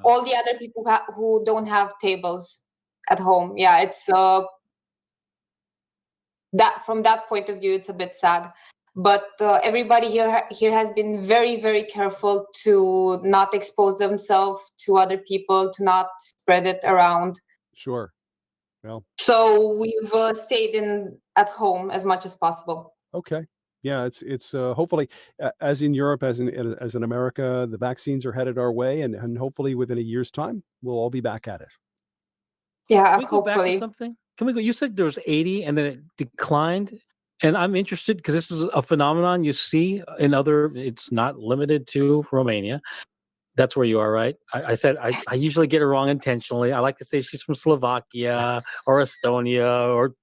all the other people who don't have tables at home. Yeah, it's that from that point of view, it's a bit sad. But everybody here has been very, very careful to not expose themselves to other people, to not spread it around. Sure. Well. So we've stayed at home as much as possible. Okay. Yeah, it's hopefully as in Europe, as in America, the vaccines are headed our way, and hopefully within a year's time, we'll all be back at it. Yeah, Can we go back to something? Can we go? You said there was 80 and then it declined. And I'm interested because this is a phenomenon you see in other, it's not limited to Romania. That's where you are, right? I said I usually get it wrong intentionally. I like to say she's from Slovakia or Estonia or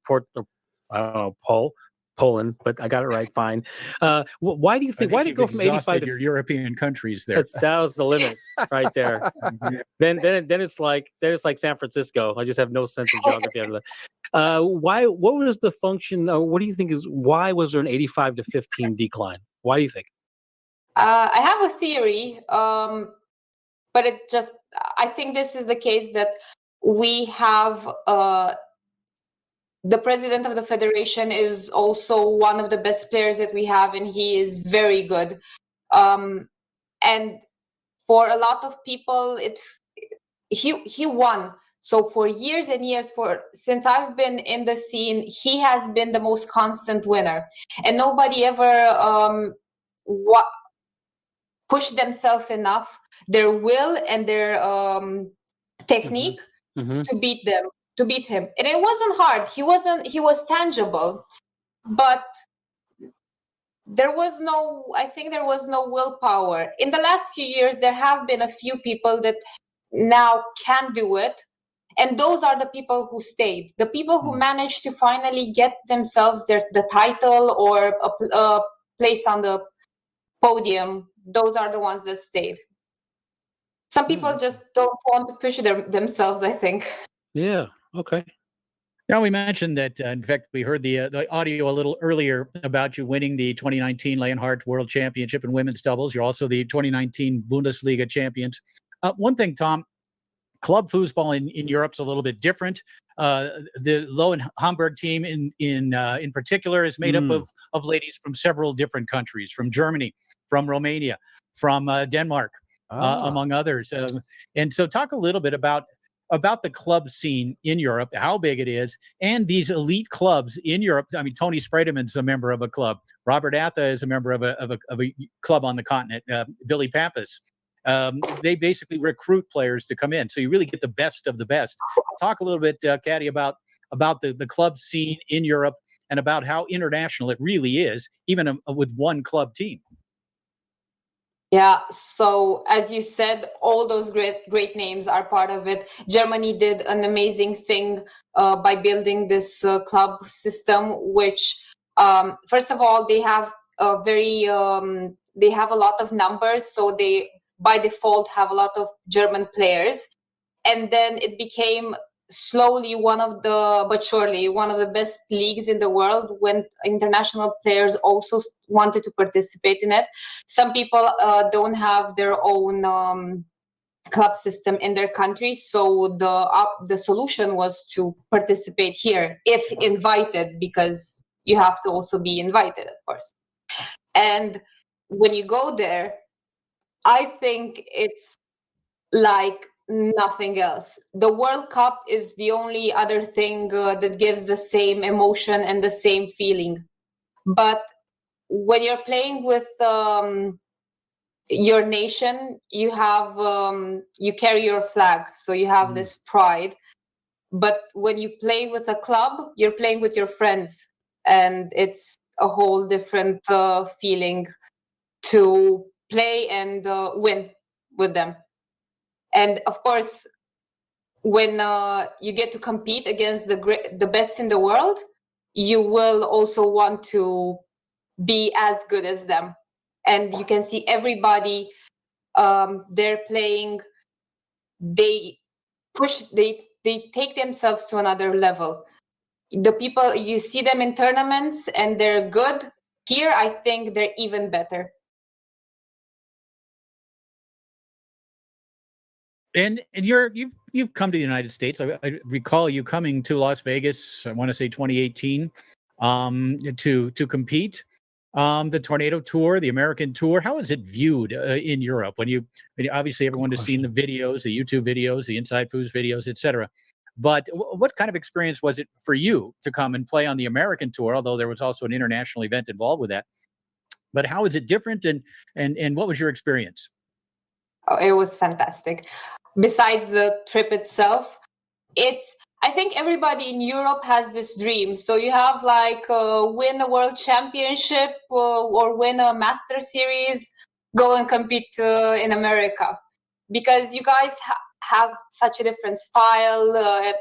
I don't know, Poland, but I got it right. Fine. Why do you think? Why did it go from 85 to your European countries? There, that was the limit right there. then it's like San Francisco. I just have no sense of geography after that. Why? What was the function? What do you think why was there an 85 to 15 decline? Why do you think? I have a theory, but I think this is the case that we have. The president of the federation is also one of the best players that we have, and he is very good. And for a lot of people, he won. So for years and years, since I've been in the scene, he has been the most constant winner, and nobody ever pushed themselves enough, their will and their technique to beat him. And it wasn't hard. He was tangible, but I think there was no willpower. In the last few years, there have been a few people that now can do it. And those are the people who stayed. The people who managed to finally get themselves the title or a place on the podium, those are the ones that stayed. Some people just don't want to push themselves, I think. Yeah. Okay. Now, we mentioned that, in fact, we heard the audio a little earlier about you winning the 2019 Leonhart World Championship in women's doubles. You're also the 2019 Bundesliga champions. One thing, Tom, club foosball in Europe's a little bit different. The Lowen Hamburg team in particular is made up of ladies from several different countries, from Germany, from Romania, from Denmark, among others. And so talk a little bit about the club scene in Europe, how big it is, and these elite clubs in Europe. I mean, Tony Spredeman's a member of a club. Robert Atha is a member of a club on the continent. Billy Pappas. they basically recruit players to come in. So you really get the best of the best. Talk a little bit, Cati, about the club scene in Europe and about how international it really is, even with one club team. Yeah, so as you said, all those great names are part of it. Germany did an amazing thing by building this club system, which first of all, they have they have a lot of numbers, so they by default have a lot of German players, and then it became slowly but surely one of the best leagues in the world when international players also wanted to participate in it. Some people don't have their own club system in their country, so the solution was to participate here if invited, because you have to also be invited, of course. And when you go there, I think it's like nothing else. The World Cup is the only other thing that gives the same emotion and the same feeling. But when you're playing with your nation, you have you carry your flag, so you have this pride. But when you play with a club, you're playing with your friends, and it's a whole different feeling to play and win with them. And of course, when you get to compete against the best in the world, you will also want to be as good as them. And you can see everybody, they're playing, they take themselves to another level. The people, you see them in tournaments and they're good. Here, I think they're even better. And you've come to the United States. I recall you coming to Las Vegas, I want to say 2018, to compete. The Tornado Tour, the American Tour. How is it viewed in Europe? Obviously everyone has seen the videos, the YouTube videos, the InsideFoos videos, etc. But what kind of experience was it for you to come and play on the American Tour? Although there was also an international event involved with that. But how is it different, and what was your experience? Oh, it was fantastic. Besides the trip itself, I think everybody in Europe has this dream. So you have win a world championship or win a master series, go and compete in America, because you guys have such a different style.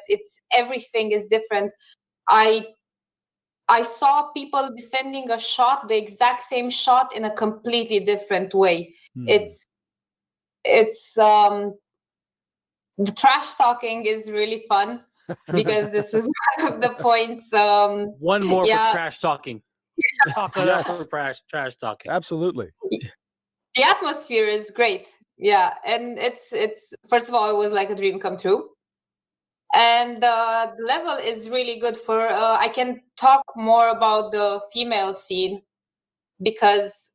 Everything is different. I saw people defending a shot, the exact same shot, in a completely different way. It's the trash talking is really fun, because this is one of the points. One more for trash talking. Talk it up for trash talking. Absolutely. The atmosphere is great. Yeah, and it's first of all, it was like a dream come true, and the level is really good. For I can talk more about the female scene, because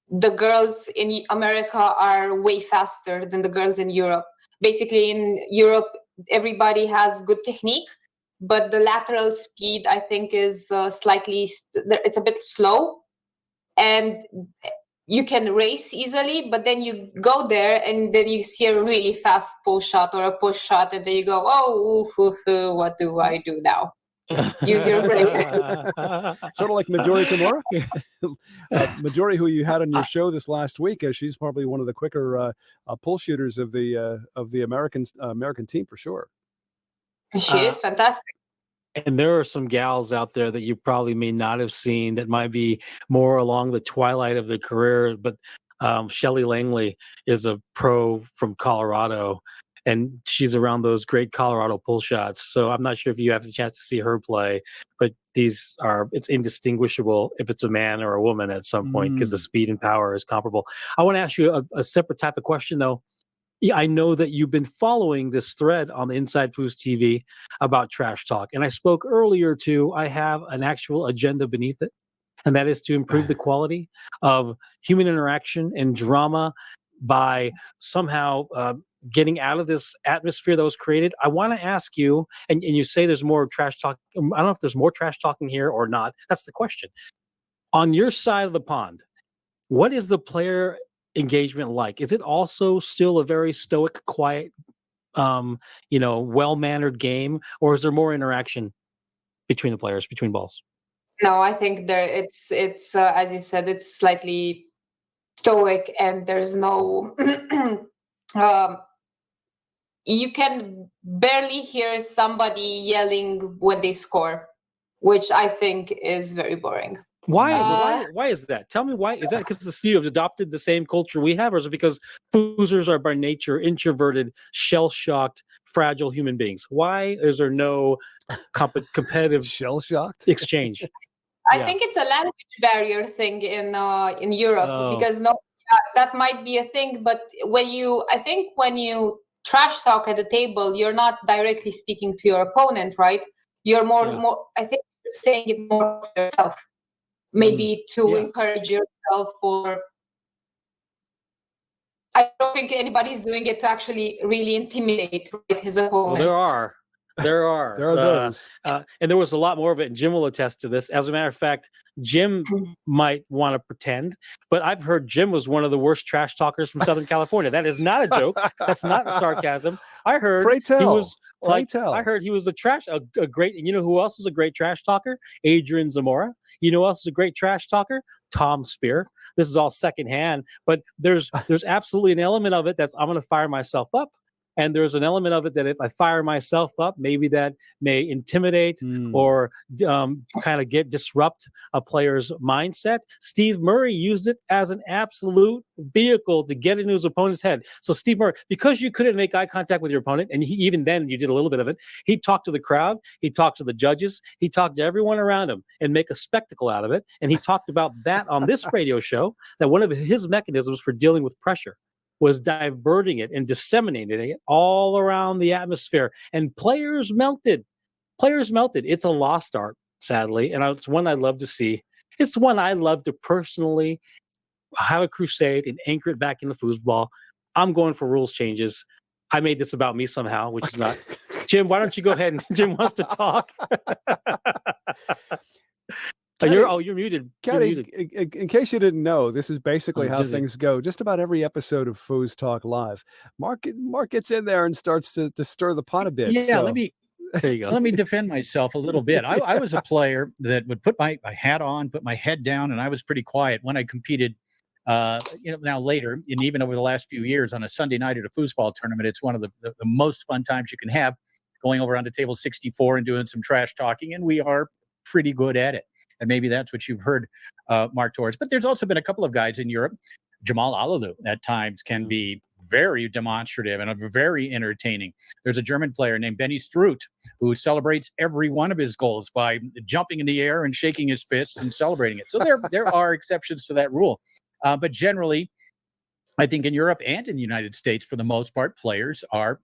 the girls in America are way faster than the girls in Europe. Basically, in Europe, everybody has good technique, but the lateral speed, I think, is it's a bit slow, and you can race easily, but then you go there and then you see a really fast pull shot or a push shot, and then you go, what do I do now? Use your brain. Sort of like Midori Kimura. Midori, who you had on your show this last week, she's probably one of the quicker pull shooters of the American team for sure. She is fantastic. And there are some gals out there that you probably may not have seen that might be more along the twilight of their career. But Shelly Langley is a pro from Colorado, and she's around those great Colorado pull shots. So I'm not sure if you have the chance to see her play, but it's indistinguishable if it's a man or a woman at some point, because the speed and power is comparable. I want to ask you a separate type of question, though. I know that you've been following this thread on the InsideFoos TV about trash talk. And I spoke earlier to, I have an actual agenda beneath it, and that is to improve the quality of human interaction and drama by somehow getting out of this atmosphere that was created. I want to ask you, and you say there's more trash talk. I don't know if there's more trash talking here or not. That's the question. On your side of the pond, what is the player engagement like? Is it also still a very stoic, quiet, well-mannered game, or is there more interaction between the players, between balls? No, I think it's as you said, it's slightly stoic, and there's no you can barely hear somebody yelling when they score, which I think is very boring. Why is that? Tell me why. Is that because the studio has adopted the same culture we have, or is it because foosers are by nature introverted, shell-shocked, fragile human beings? Why is there no competitive shell-shocked exchange? I think it's a language barrier thing in Europe, because that might be a thing. But when you trash talk at the table, you're not directly speaking to your opponent, right? You're more. I think you're saying it more for yourself, maybe to encourage yourself. Or I don't think anybody's doing it to actually really intimidate his opponent. Well, there are those, and there was a lot more of it. And Jim will attest to this. As a matter of fact, Jim might want to pretend, but I've heard Jim was one of the worst trash talkers from Southern California. That is not a joke. That's not sarcasm. I heard he was I heard he was a great. And you know who else was a great trash talker? Adrian Zamora. You know who else is a great trash talker? Tom Spear. This is all secondhand, but there's absolutely an element of it that's I'm going to fire myself up. And there's an element of it that if I fire myself up, maybe that may intimidate or kind of disrupt a player's mindset. Steve Murray used it as an absolute vehicle to get into his opponent's head. So Steve Murray, because you couldn't make eye contact with your opponent, and even then you did a little bit of it, he talked to the crowd, he talked to the judges, he talked to everyone around him and make a spectacle out of it. And he talked about that on this radio show, that one of his mechanisms for dealing with pressure was diverting it and disseminating it all around the atmosphere. And players melted. It's a lost art, sadly. And it's one I'd love to see. It's one I'd love to personally have a crusade and anchor it back into foosball. I'm going for rules changes. I made this about me somehow, which is not. Jim, why don't you go ahead? And Jim wants to talk. Cati, you're muted. Cati, you're muted. In case you didn't know, this is basically how things go. Just about every episode of FoosTalk Live, Mark gets in there and starts to stir the pot a bit. Yeah, there you go. Let me defend myself a little bit. I was a player that would put my hat on, put my head down, and I was pretty quiet when I competed. Now later, and even over the last few years, on a Sunday night at a foosball tournament, it's one of the most fun times you can have, going over onto table 64 and doing some trash talking, and we are pretty good at it. And maybe that's what you've heard, Mark Torres. But there's also been a couple of guys in Europe. Jamal Alalu at times can be very demonstrative and very entertaining. There's a German player named Benny Struth who celebrates every one of his goals by jumping in the air and shaking his fists and celebrating it. So there are exceptions to that rule. But generally, I think in Europe and in the United States, for the most part, players are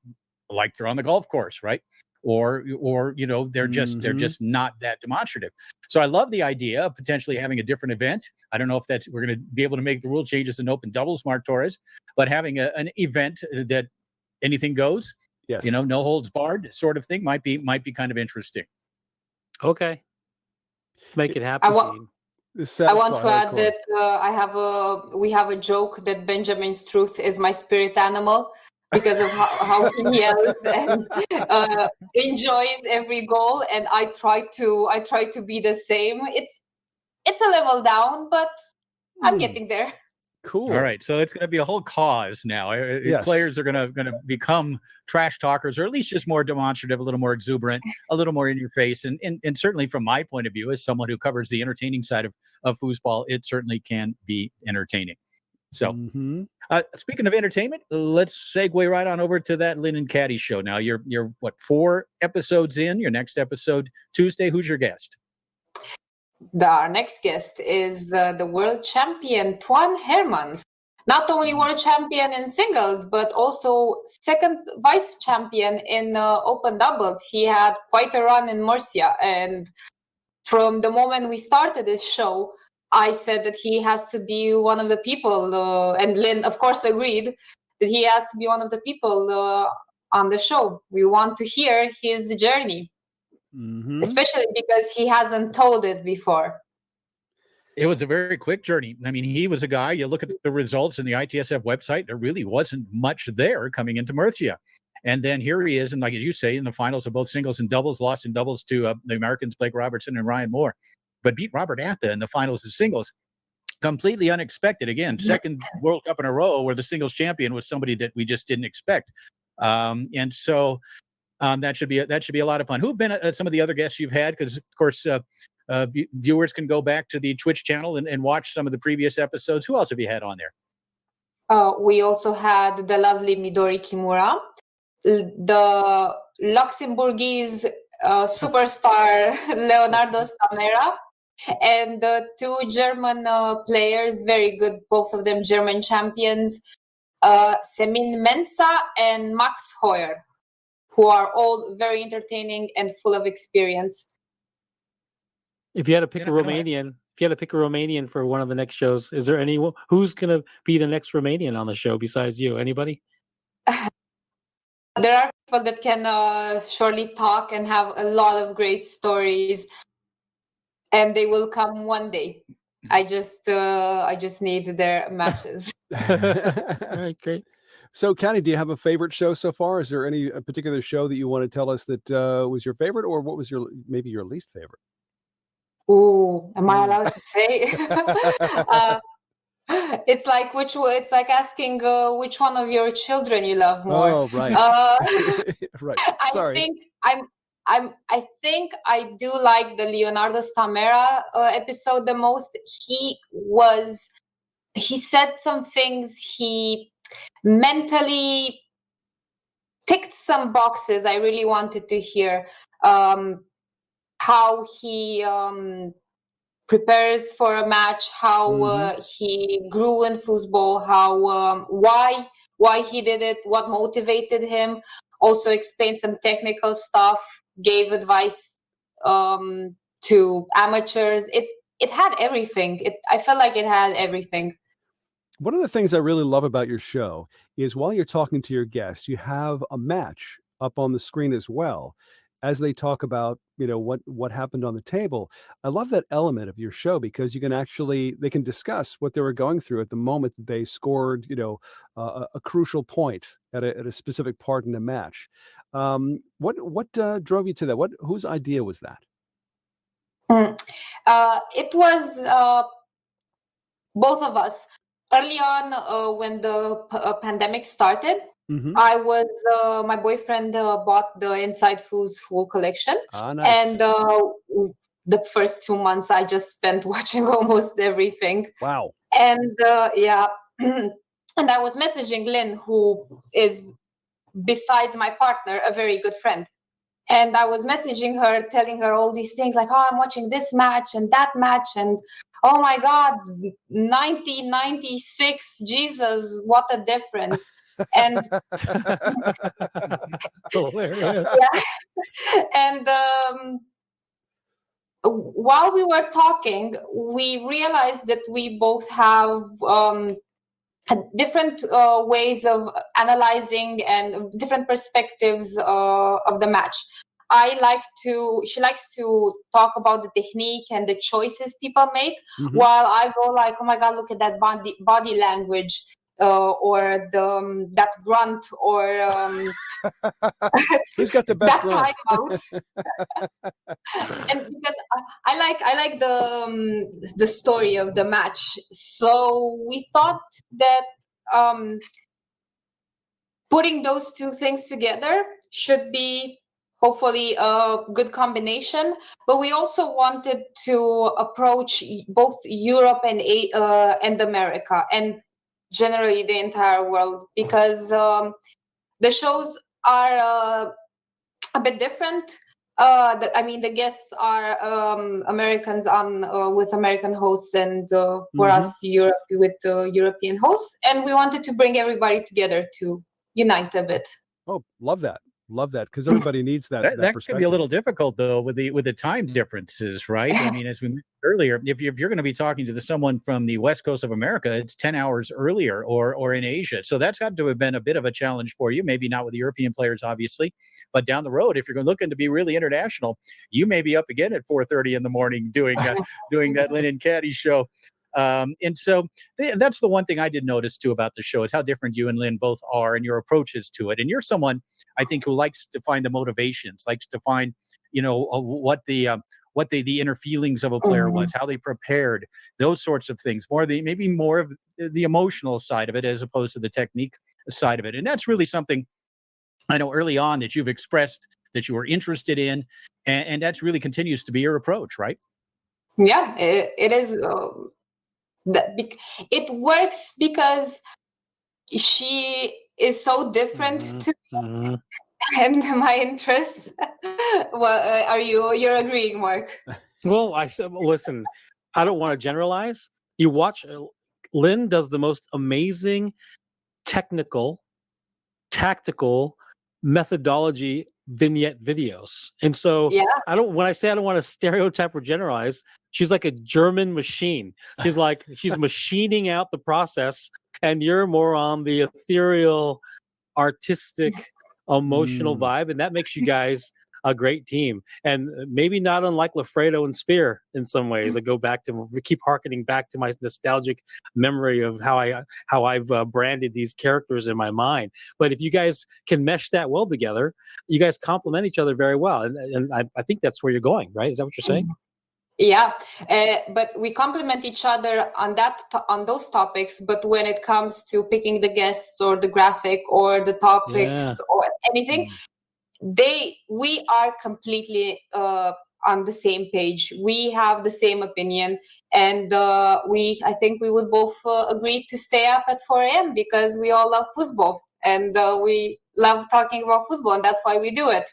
like they're on the golf course, right? Or they're just not that demonstrative. So I love the idea of potentially having a different event. I don't know if we're going to be able to make the rule changes in open doubles, Mark Torres, but having an event that anything goes, no holds barred sort of thing might be kind of interesting. Okay, make it happen. I want to add that we have a joke that Benjamin Struth is my spirit animal, because of how he yells and enjoys every goal, and I try to be the same. It's a level down, but I'm getting there. Cool. All right, so it's going to be a whole cause now. Yes. Players are going to become trash talkers, or at least just more demonstrative, a little more exuberant, a little more in your face, and certainly from my point of view, as someone who covers the entertaining side of foosball, it certainly can be entertaining. So, speaking of entertainment, let's segue right on over to that Lynn and Cati show. Now, you're 4 episodes in? Your next episode Tuesday. Who's your guest? Our next guest is the world champion Tran Hermans. Not only world champion in singles, but also second vice champion in open doubles. He had quite a run in Murcia, and from the moment we started this show, I said that he has to be one of the people, and Lynn, of course, agreed that he has to be one of the people on the show. We want to hear his journey, especially because he hasn't told it before. It was a very quick journey. I mean, he was a guy, you look at the results in the ITSF website, there really wasn't much there coming into Murcia. And then here he is, and like as you say, in the finals of both singles and doubles, lost in doubles to the Americans, Blake Robertson and Ryan Moore, but beat Robert Atha in the finals of singles. Completely unexpected. Again, second World Cup in a row where the singles champion was somebody that we just didn't expect. And so that should be a lot of fun. Who've been some of the other guests you've had? Because, of course, viewers can go back to the Twitch channel and watch some of the previous episodes. Who else have you had on there? We also had the lovely Midori Kimura, the Luxembourgese superstar Leonardo Stamera, and the two German players, very good, both of them German champions, Semin Mensa and Max Hoyer, who are all very entertaining and full of experience. If you had to pick a Romanian, for one of the next shows, is there anyone who's going to be the next Romanian on the show besides you? Anybody? There are people that can surely talk and have a lot of great stories, and they will come one day. I just need their matches. All right, great. So, Cati, do you have a favorite show so far? Is there any particular show that you want to tell us that was your favorite, or what was maybe your least favorite? Ooh, am I allowed to say? It's like asking which one of your children you love more. Oh, right. Right. Sorry. I think I do like the Leonardo Stamera episode the most. He said some things. He mentally ticked some boxes I really wanted to hear. How he prepares for a match, how he grew in foosball, how why he did it, what motivated him. Also explained some technical stuff, gave advice to amateurs. It had everything. I felt like it had everything. One of the things I really love about your show is while you're talking to your guests, you have a match up on the screen as well, as they talk about, what happened on the table. I love that element of your show because they can discuss what they were going through at the moment that they scored, a crucial point at a specific part in the match. What drove you to that? Whose idea was that? It was both of us. Early on, when the pandemic started, I was my boyfriend bought the InsideFoos full collection. Nice. And the first 2 months I just spent watching almost everything. Wow. And and I was messaging Linh, who is, besides my partner, a very good friend. And I was messaging her, telling her all these things like, I'm watching this match and that match, and oh my God, 96, Jesus, what a difference. And hilarious. Yeah. And while we were talking, we realized that we both have different ways of analyzing and different perspectives of the match. She likes to talk about the technique and the choices people make, while I go like, oh my God, look at that body language, or that grunt, or who's got the best grunt? And because I like the story of the match, so we thought that putting those two things together should be hopefully a good combination. But we also wanted to approach both Europe and America, and generally the entire world, because the shows are a bit different. The guests are Americans on with American hosts, and for us, Europe with European hosts. And we wanted to bring everybody together to unite a bit. Oh, love that. Love that, because everybody needs that That perspective. could be a little difficult though with the time differences, right? I mean, as we mentioned earlier, if you're going to be talking to someone from the West Coast of America, it's 10 hours earlier, or in Asia. So that's got to have been a bit of a challenge for you. Maybe not with the European players, obviously, but down the road, if you're looking to be really international, you may be up again at 4:30 in the morning doing that Linh and Cati show. And so that's the one thing I did notice too about the show is how different you and Linh both are and your approaches to it. And you're someone I think who likes to find the motivations, likes to find, what the inner feelings of a player was, how they prepared, those sorts of things, maybe more of the emotional side of it as opposed to the technique side of it. And that's really something I know early on that you've expressed that you were interested in, and that's really continues to be your approach, right? Yeah, it is. It works because she is so different to me and my interests. Well, you're agreeing, Mark? Well, listen, I don't want to generalize. You watch, Linh does the most amazing technical, tactical methodology vignette videos. And so when I say I don't want to stereotype or generalize, she's like a German machine. She's machining out the process, and you're more on the ethereal, artistic, emotional vibe, and that makes you guys a great team. And maybe not unlike Lafredo and Spear in some ways. I keep harkening back to my nostalgic memory of how I've branded these characters in my mind. But if you guys can mesh that well together, you guys complement each other very well. And I think that's where you're going, right? Is that what you're saying? Yeah, but we complement each other on those topics. But when it comes to picking the guests or the graphic or the topics or anything, we are completely on the same page. We have the same opinion, and I think we would both agree to stay up at 4 a.m. because we all love foosball, and we love talking about foosball, and that's why we do it.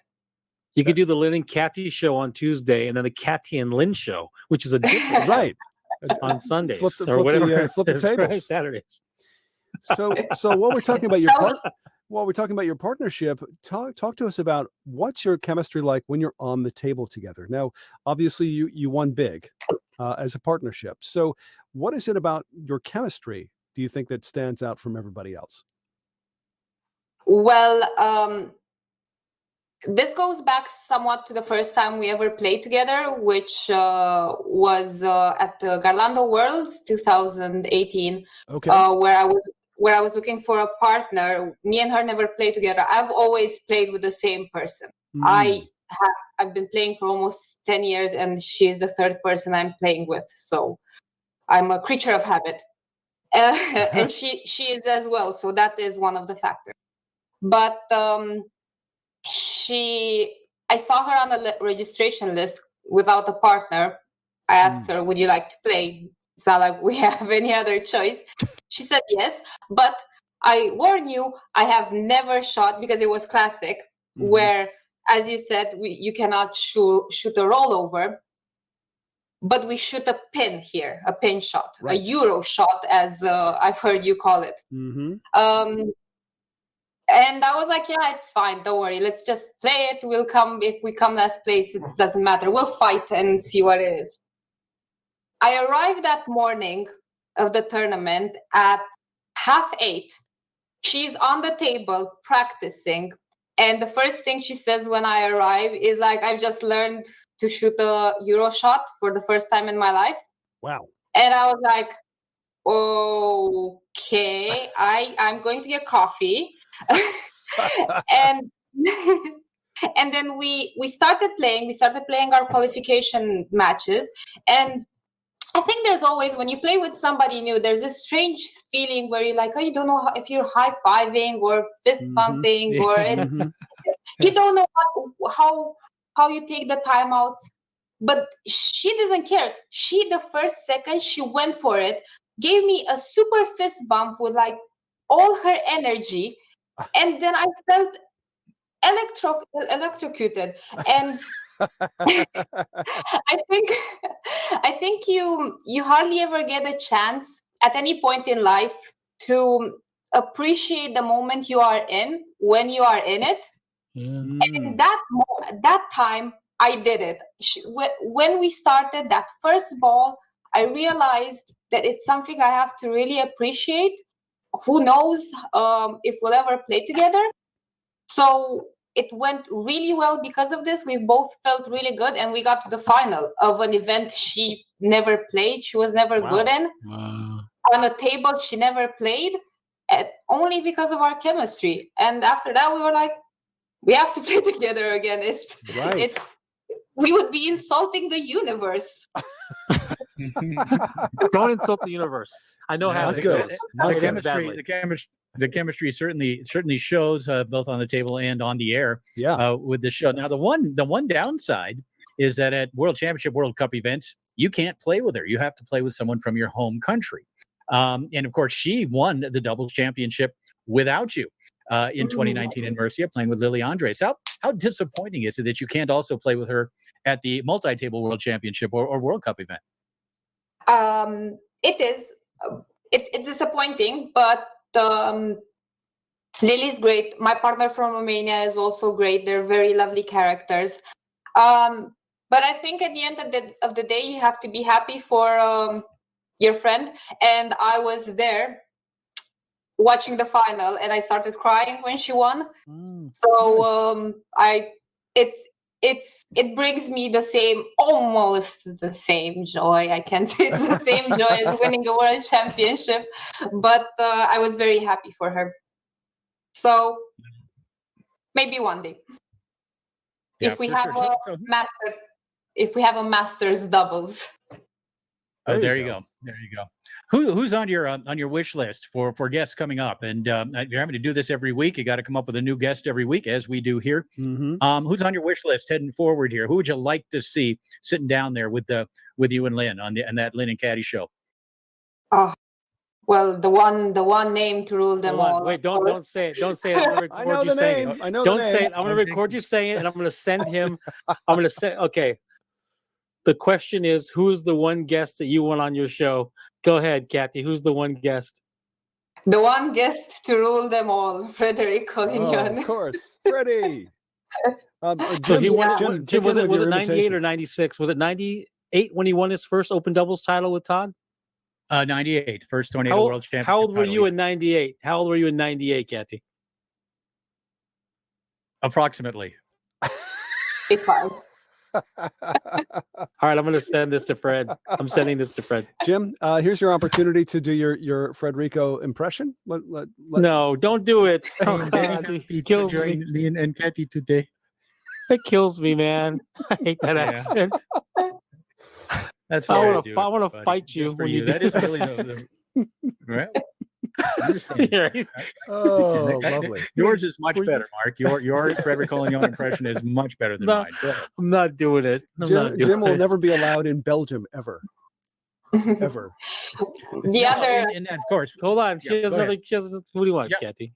You could do the Linh and Cati show on Tuesday, and then the Cati and Linh show, which is a different right on Sundays flip or whatever. Flip the tables. Right, Saturdays. So while we're talking about your partnership, talk to us about what's your chemistry like when you're on the table together. Now, obviously, you won big as a partnership. So, what is it about your chemistry do you think that stands out from everybody else? Well, this goes back somewhat to the first time we ever played together, which was at the Garlando Worlds 2018, where I was looking for a partner. Me and her never played together. I've always played with the same person. I've been playing for almost 10 years, and she's the third person I'm playing with. So I'm a creature of habit, and she is as well. So that is one of the factors. But I saw her on the registration list without a partner. I asked her, would you like to play? It's not like we have any other choice. She said yes, but I warn you, I have never shot, because it was classic, where, as you said, you cannot shoot a rollover, but we shoot a pin here, a pin shot, a Euro shot, as I've heard you call it. And I was like, yeah, it's fine. Don't worry. Let's just play it. We'll come. If we come last place, it doesn't matter. We'll fight and see what it is. I arrived that morning of the tournament at 8:30. She's on the table practicing. And the first thing she says when I arrive is like, I've just learned to shoot a Euro shot for the first time in my life. Wow. And I was like, okay, I'm going to get coffee. and then we started playing our qualification matches. And I think there's always, when you play with somebody new, there's this strange feeling where you're like, oh, you don't know if you're high-fiving or fist pumping or you don't know how you take the timeouts. But she doesn't care. The first second she went for it, gave me a super fist bump with like all her energy, and then I felt electrocuted. And I think you hardly ever get a chance at any point in life to appreciate the moment you are in when you are in it. And that time I did it. When we started that first ball, I realized that it's something I have to really appreciate. Who knows if we'll ever play together? So it went really well because of this. We both felt really good, and we got to the final of an event she never played. She was never good in. On a table she never played, only because of our chemistry. And after that, we were like, we have to play together again. We would be insulting the universe. Don't insult the universe. I know how it goes. The chemistry certainly shows both on the table and on the air. With the show. Now the one downside is that at World Championship, World Cup events, you can't play with her. You have to play with someone from your home country. And of course, she won the doubles championship without you in 2019 in Murcia, playing with Lily Andres. How disappointing is it that you can't also play with her at the multi-table World Championship or World Cup event? It is. It's disappointing, but Lily's great. My partner from Romania is also great. They're very lovely characters. But I think at the end of the day, you have to be happy for your friend. And I was there watching the final, and I started crying when she won. So it brings me almost the same joy. I can't say it's the same joy as winning a world championship, but I was very happy for her. So maybe one day, if we have a masters doubles. There you go. Who's on your wish list for guests coming up? And you're having to do this every week. You got to come up with a new guest every week, as we do here. Who's on your wish list heading forward here? Who would you like to see sitting down there with you and Lynn on that Lynn and Cati show? Well, the one name to rule them all. Wait, don't say it. Don't say it. I'm gonna record you saying it. Don't say it. I'm gonna record you saying it, and I'm gonna send him. Okay. The question is, who's the one guest that you want on your show? Go ahead, Cati. Who's the one guest? The one guest to rule them all, Frederic Collignon. Of course, Freddie. So he won. Jim, was it 98 or 96? Was it 98 when he won his first Open Doubles title with Todd? 98, first tornado world championship. How old were you in 98? How old were you in 98, Cati? Approximately. 85. All right, I'm going to send this to Fred. I'm sending this to Fred. Jim, here's your opportunity to do your Frederico impression. No, don't do it. Oh, God, he kills me. Lynn and Cati today. It kills me, man. I hate that accent. That's I want to fight you. For you. That is really right. Lovely. Yours is much better, Mark. Your Frederic Collignon impression is much better than mine. I'm not doing it. Jim will never be allowed in Belgium ever. Ever. And of course, hold on. She has another. Who do you want, Cati?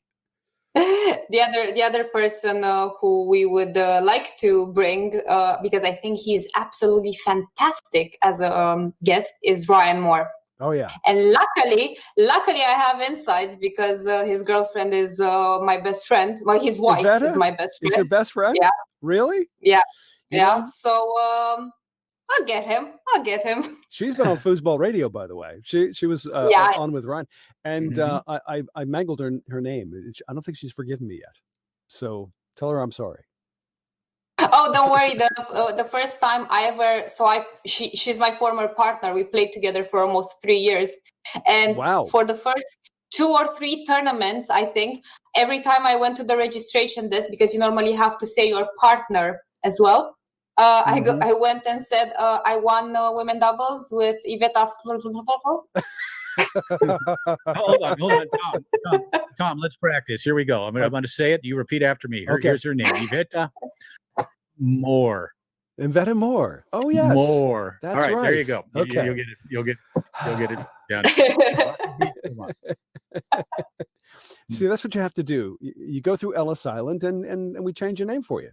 The other person who we would like to bring, because I think he is absolutely fantastic as a guest, is Ryan Moore. Oh yeah. And luckily I have insights because his girlfriend is my best friend. Well, his wife is my best friend. Is your best friend? Yeah. Really? Yeah. Yeah. So I'll get him. She's been on Foosball Radio, by the way. She was on with Ryan, and I mangled her name. I don't think she's forgiven me yet. So tell her I'm sorry. Oh, don't worry. The first time she's my former partner. We played together for almost 3 years, and for the first 2 or 3 tournaments, I think every time I went to the registration desk, because you normally have to say your partner as well. I went and said I won women doubles with Iveta. Hold on, Tom. Let's practice. Here we go. I'm going to say it. You repeat after me. Here's her name, Iveta Moore. Iveta Moore. Oh yes, Moore. That's all right. Right. There you go. Okay. You'll get it down. See, that's what you have to do. You go through Ellis Island, and we change your name for you.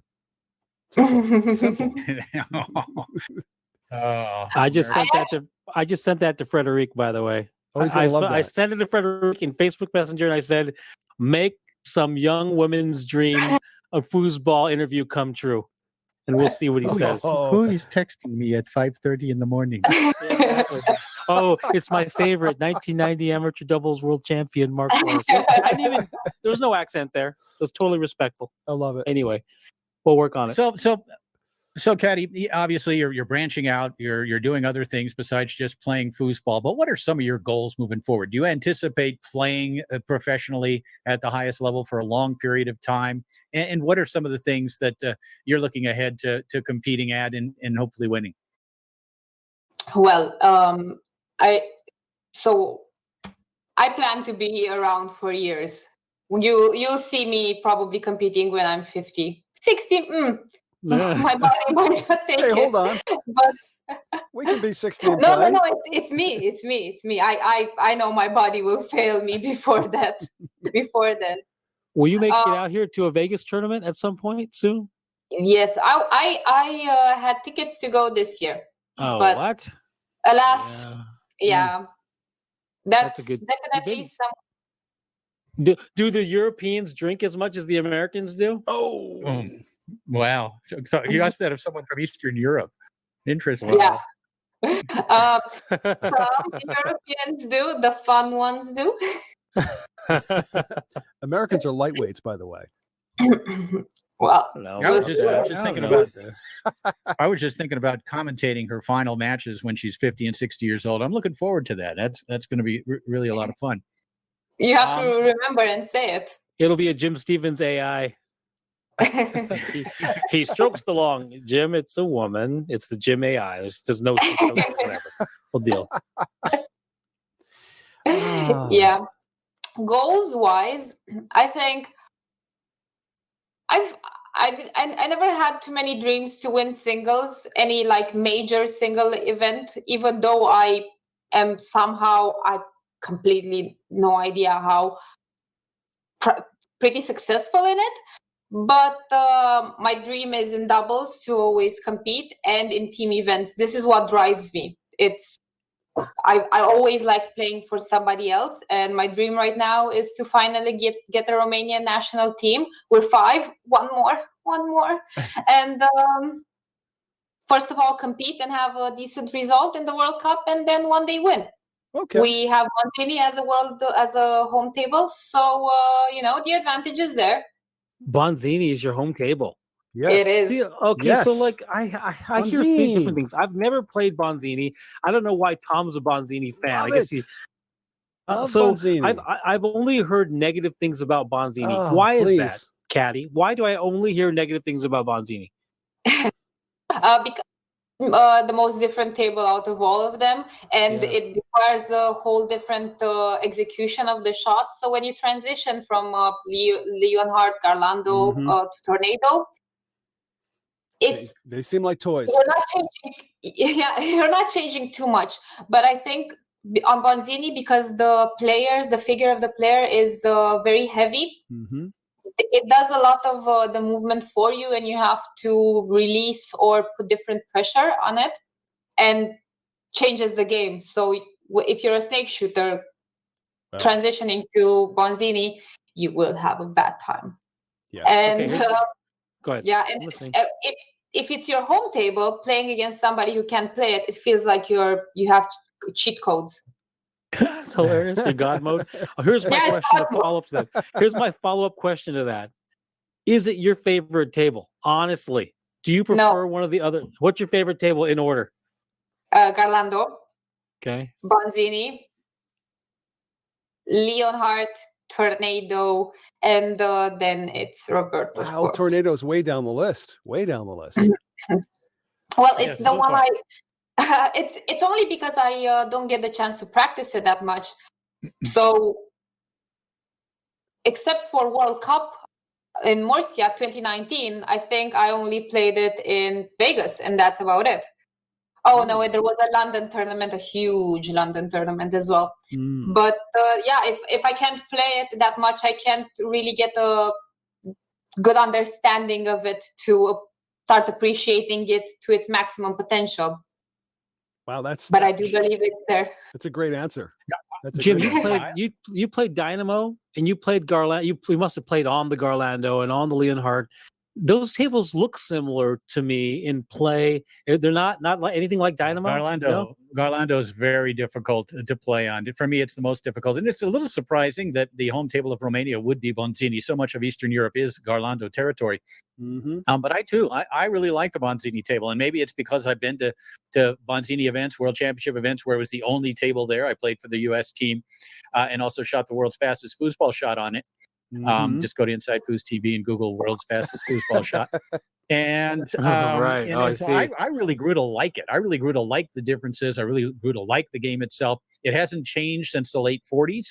Simple. I just sent that to Frederic, by the way. Oh, he's gonna love that. I sent it to Frederic in Facebook Messenger, and I said, make some young women's dream a foosball interview come true, and we'll see what he says. Who is texting me at 5:30 in the morning? Exactly. Oh, it's my favorite 1990 amateur doubles world champion, Mark Morris. I didn't even. There was no accent there. It was totally respectful. I love it. Anyway, we'll work on it. So, Cati, obviously you're branching out. You're doing other things besides just playing foosball. But what are some of your goals moving forward? Do you anticipate playing professionally at the highest level for a long period of time? And what are some of the things that you're looking ahead to competing at and hopefully winning? Well, I plan to be around for years. You'll see me probably competing when I'm 50, 60. My body might not take it. Hold on. But we can be 60 and no, play. it's me. I know my body will fail me before that. Will you make it out here to a Vegas tournament at some point soon? Yes, I had tickets to go this year. Oh, but what? Alas, yeah. That's a good definitely some. Do the Europeans drink as much as the Americans do? Oh. Wow. So you asked that of someone from Eastern Europe. Interesting. Yeah. Some Europeans do. The fun ones do. Americans are lightweights, by the way. Well, I was just thinking about commentating her final matches when she's 50 and 60 years old. I'm looking forward to that. That's going to be really a lot of fun. You have to remember and say it. It'll be a Jim Stevens AI. he strokes the long. Jim, it's a woman. It's the Jim AI. There's no whatever. We'll deal. Yeah. Goals wise, I think I never had too many dreams to win singles, any like major single event, even though I am somehow, I completely no idea how pretty successful in it. But my dream is in doubles to always compete and in team events. This is what drives me. I always like playing for somebody else, and my dream right now is to finally get a Romanian national team. We're 5, one more, and first of all compete and have a decent result in the World Cup, and then one day win. Okay. We have Bonzini as a home table, so the advantage is there. Bonzini is your home table. Yes. It is. See, okay, yes. so like I hear different things. I've never played Bonzini. I don't know why Tom's a Bonzini fan. Love I guess it. he's So Bonzini. I've only heard negative things about Bonzini. Oh, why please. is that, Cati? Why do I only hear negative things about Bonzini? Because the most different table out of all of them, and it requires a whole different execution of the shots. So when you transition from Leonhart, Garlando to Tornado, they seem like toys. You're not changing. Yeah, you're not changing too much. But I think on Bonzini, because the figure of the player is very heavy. Mm-hmm. It does a lot of the movement for you, and you have to release or put different pressure on it, and changes the game. So if you're a snake shooter, transitioning to Bonzini, you will have a bad time. Yeah. And go ahead. Yeah, and if it's your home table, playing against somebody who can't play it, it feels like you have cheat codes. That's hilarious. In God mode. Here's my question to follow up to that. Here's my follow-up question to that. Is it your favorite table? Honestly, do you prefer one of the other? What's your favorite table in order? Garlando. Okay. Bonzini. Leonhart, Tornado, and then it's Roberto. Wow, Tornado's way down the list. Way down the list. Well, it's the one far. It's only because I don't get the chance to practice it that much. So, except for World Cup in Murcia 2019, I think I only played it in Vegas, and that's about it. Oh no, there was a London tournament, a huge London tournament as well. But if I can't play it that much, I can't really get a good understanding of it to start appreciating it to its maximum potential. Wow, but I do believe it's there. That's a great answer. Jim, you played Dynamo and you played Garland. You must have played on the Garlando and on the Leonhart. Those tables look similar to me in play. They're not like anything like Dynamo. Garlando is very difficult to play on. For me, it's the most difficult, and it's a little surprising that the home table of Romania would be Bonzini. So much of Eastern Europe is Garlando territory. But I really like the Bonzini table, and maybe it's because I've been to Bonzini events, World Championship events, where it was the only table there. I played for the U.S. team, and also shot the world's fastest foosball shot on it. Just go to InsideFoos TV and Google world's fastest foosball shot. And, I really grew to like it. I really grew to like the differences. I really grew to like the game itself. It hasn't changed since the late 40s.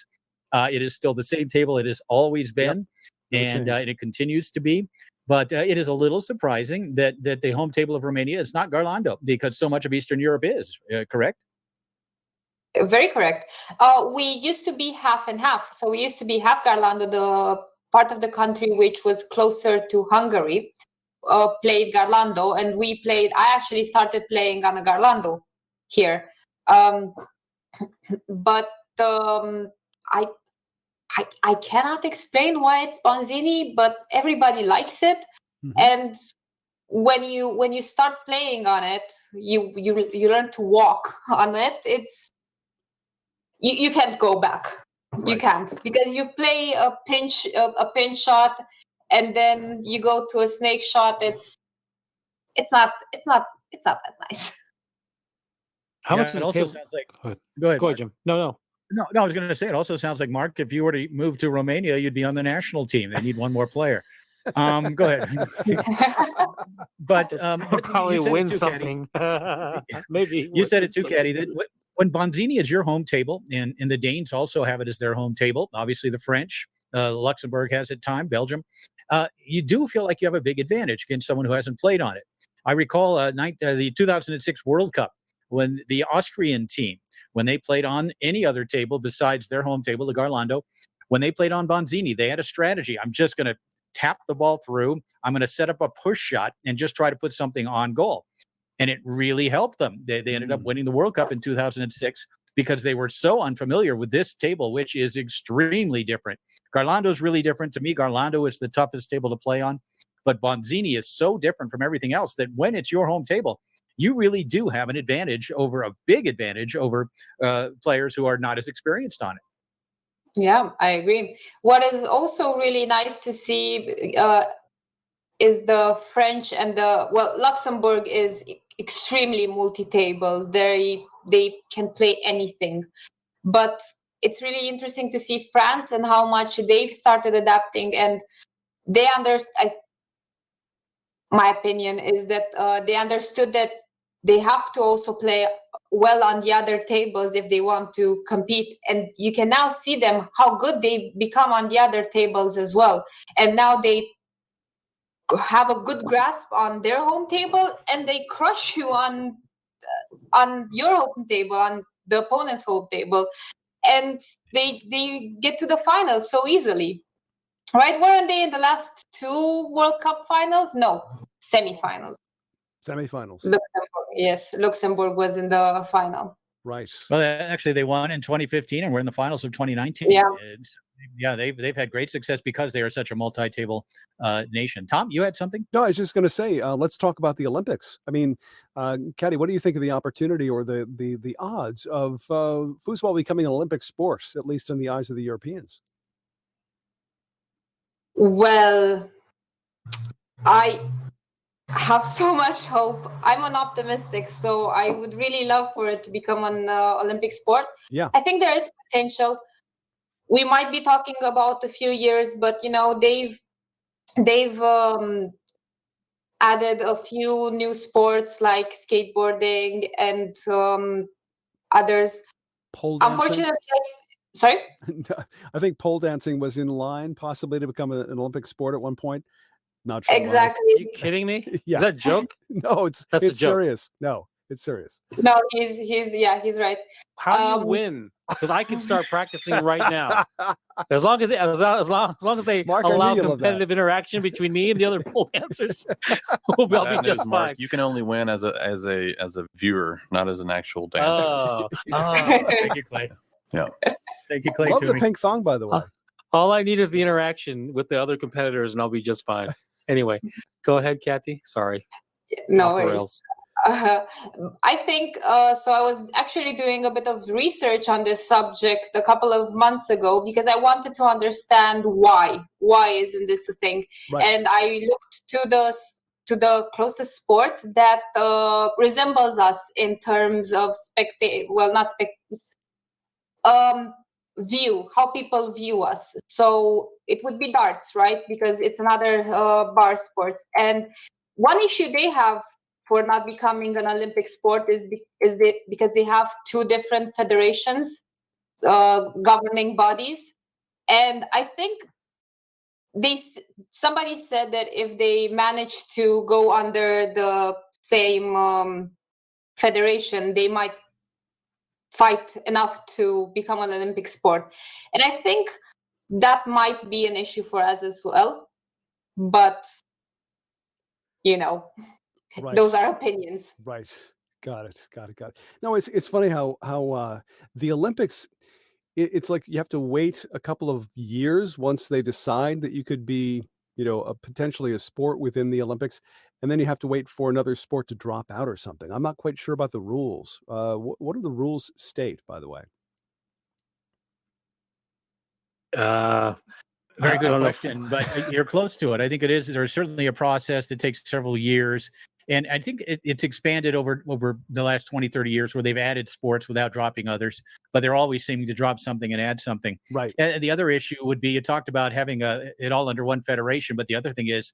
It is still the same table it has always been, and it continues to be. But it is a little surprising that the home table of Romania is not Garlando, because so much of Eastern Europe is, correct? Very correct. We used to be half and half. So we used to be half Garlando, the part of the country which was closer to Hungary, played Garlando, and I actually started playing on a Garlando here. But I cannot explain why it's Bonzini, but everybody likes it. And when you start playing on it, you learn to walk on it. You can't go back. Right. You can't, because you play a pinch shot, and then you go to a snake shot. It's not as nice. How much does it also sounds like? Go ahead, Jim. No. I was going to say, it also sounds like, Mark, if you were to move to Romania, you'd be on the national team. They need one more player. Go ahead. But probably win something. Maybe you said it too, Cati. That when Bonzini is your home table, and the Danes also have it as their home table. Obviously, the French, Luxembourg has it time, Belgium. You do feel like you have a big advantage against someone who hasn't played on it. I recall the 2006 World Cup, when the Austrian team, when they played on any other table besides their home table, the Garlando, when they played on Bonzini, they had a strategy. I'm just going to tap the ball through. I'm going to set up a push shot and just try to put something on goal. And it really helped them. They ended up winning the World Cup in 2006 because they were so unfamiliar with this table, which is extremely different. Garlando is really different. To me, Garlando is the toughest table to play on. But Bonzini is so different from everything else that when it's your home table, you really do have a big advantage over players who are not as experienced on it. Yeah, I agree. What is also really nice to see is the French and Luxembourg is extremely multi-table. They can play anything. But it's really interesting to see France and how much they've started adapting, and they understand. My opinion is that they understood that they have to also play well on the other tables if they want to compete. And you can now see them, how good they become on the other tables as well. And now they have a good grasp on their home table, and they crush you on your home table, on the opponent's home table. And they get to the finals so easily. Right? Weren't they in the last 2 World Cup finals? No, semifinals. Luxembourg was in the final. Right. Well, actually, they won in 2015, and we're in the finals of 2019. Yeah, they've had great success because they are such a multi-table nation. Tom, you had something? No, I was just going to say, let's talk about the Olympics. I mean, Cati, what do you think of the opportunity or the odds of foosball becoming an Olympic sport, at least in the eyes of the Europeans? Well, I have so much hope. I'm an optimistic, so I would really love for it to become an Olympic sport. Yeah, I think there is potential. We might be talking about a few years, but they've added a few new sports like skateboarding and others. Pole dancing. Unfortunately, sorry? I think pole dancing was in line possibly to become an Olympic sport at one point. Not sure. Exactly. Are you kidding me? Yeah. Is that a joke? No, it's serious. No, it's serious. No, he's right. How do you win? Because I can start practicing right now. As long as they Mark, allow competitive interaction between me and the other pole dancers, I'll be just fine. You can only win as a viewer, not as an actual dancer. Thank you, Clay. Yeah. Thank you, Clay. Love the pink thong, by the way. All I need is the interaction with the other competitors, and I'll be just fine. Anyway, go ahead, Cati. Sorry. No worries. I think so. I was actually doing a bit of research on this subject a couple of months ago because I wanted to understand why. Why isn't this a thing? Right. And I looked to the closest sport that resembles us in terms of view, how people view us. So it would be darts, right? Because it's another bar sport. And one issue they have for not becoming an Olympic sport is because they have two different federations, governing bodies. And I think somebody said that if they manage to go under the same federation, they might fight enough to become an Olympic sport. And I think that might be an issue for us as well. But, right. Those are opinions. Right. Got it. No, it's funny how the Olympics, it's like you have to wait a couple of years once they decide that you could be, potentially a sport within the Olympics. And then you have to wait for another sport to drop out or something. I'm not quite sure about the rules. What do the rules state, by the way? Very good question, but you're close to it. I think it is. There's certainly a process that takes several years. And I think it's expanded over the last 20, 30 years where they've added sports without dropping others, but they're always seeming to drop something and add something. Right. And the other issue would be, you talked about having it all under one federation, but the other thing is,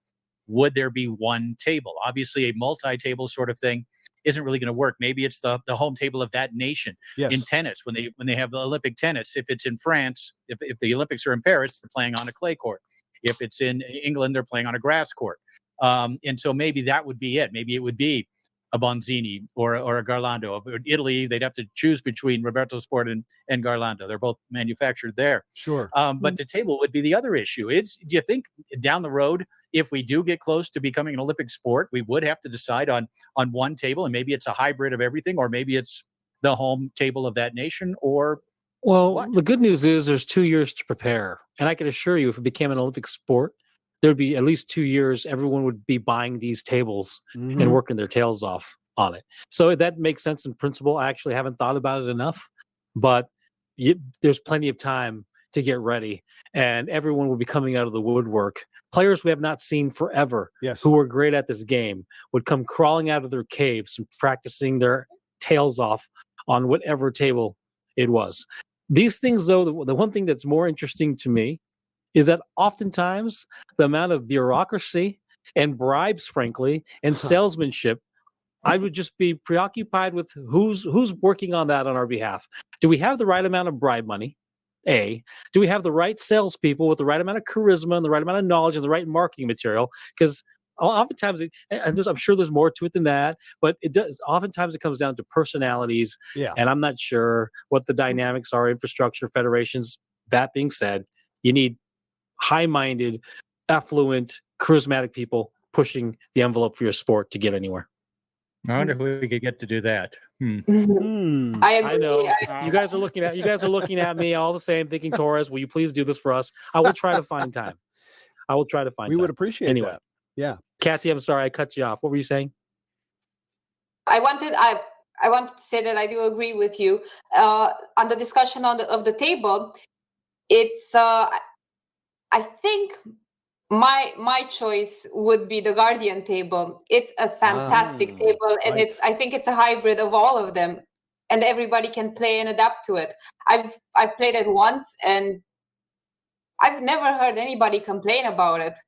would there be one table? Obviously, a multi-table sort of thing isn't really going to work. Maybe it's the home table of that nation. Yes. In tennis, when they have Olympic tennis, if it's in France, if the Olympics are in Paris, they're playing on a clay court. If it's in England, they're playing on a grass court. And so maybe that would be it. Maybe it would be a Bonzini or a Garlando. In Italy, they'd have to choose between Roberto Sport and Garlando. They're both manufactured there. Sure. But the table would be the other issue. Do you think down the road, if we do get close to becoming an Olympic sport, we would have to decide on one table, and maybe it's a hybrid of everything, or maybe it's the home table of that nation, or what? The good news is there's 2 years to prepare. And I can assure you, if it became an Olympic sport, there would be at least 2 years. Everyone would be buying these tables and working their tails off on it. So that makes sense in principle. I actually haven't thought about it enough, but there's plenty of time to get ready, and everyone will be coming out of the woodwork. Players we have not seen forever, yes, who are great at this game, would come crawling out of their caves and practicing their tails off on whatever table it was. These things, though, the one thing that's more interesting to me is that oftentimes the amount of bureaucracy and bribes, frankly, and salesmanship, I would just be preoccupied with who's working on that on our behalf. Do we have the right amount of bribe money? A, do we have the right salespeople with the right amount of charisma and the right amount of knowledge and the right marketing material? Because oftentimes, I'm sure there's more to it than that, but it does. Oftentimes it comes down to personalities. Yeah. And I'm not sure what the dynamics are, infrastructure, federations. That being said, you need high-minded, affluent, charismatic people pushing the envelope for your sport to get anywhere. I wonder if we could get to do that. I agree. I know. You guys are looking at me all the same, thinking, Torres, will you please do this for us? I will try to find time. We would appreciate that. Yeah. Cati, I'm sorry I cut you off. What were you saying? I wanted to say that I do agree with you. On the discussion of the table, it's I think my choice would be the Guardian table. It's a fantastic table, and right. I think it's a hybrid of all of them, and everybody can play and adapt to it. I've played it once, and I've never heard anybody complain about it.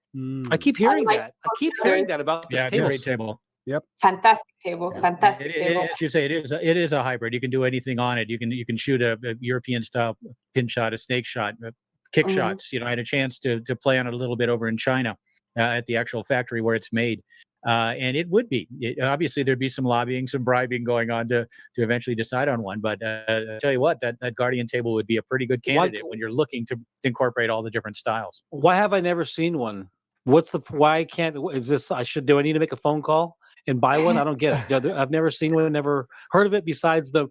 I keep hearing that. I keep hearing that about this table. It's a great table. Yep. Fantastic table. Fantastic table. As you say, it is a hybrid. You can do anything on it. You can shoot a European style pin shot, a snake shot, kick shots. I had a chance to play on it a little bit over in China at the actual factory where it's made. And it would be. Obviously, there'd be some lobbying, some bribing going on to eventually decide on one. But I tell you what, that Guardian table would be a pretty good candidate when you're looking to incorporate all the different styles. Why have I never seen one? Why can't, is this, do I need to make a phone call and buy one? I don't get it. I've never seen one, never heard of it besides the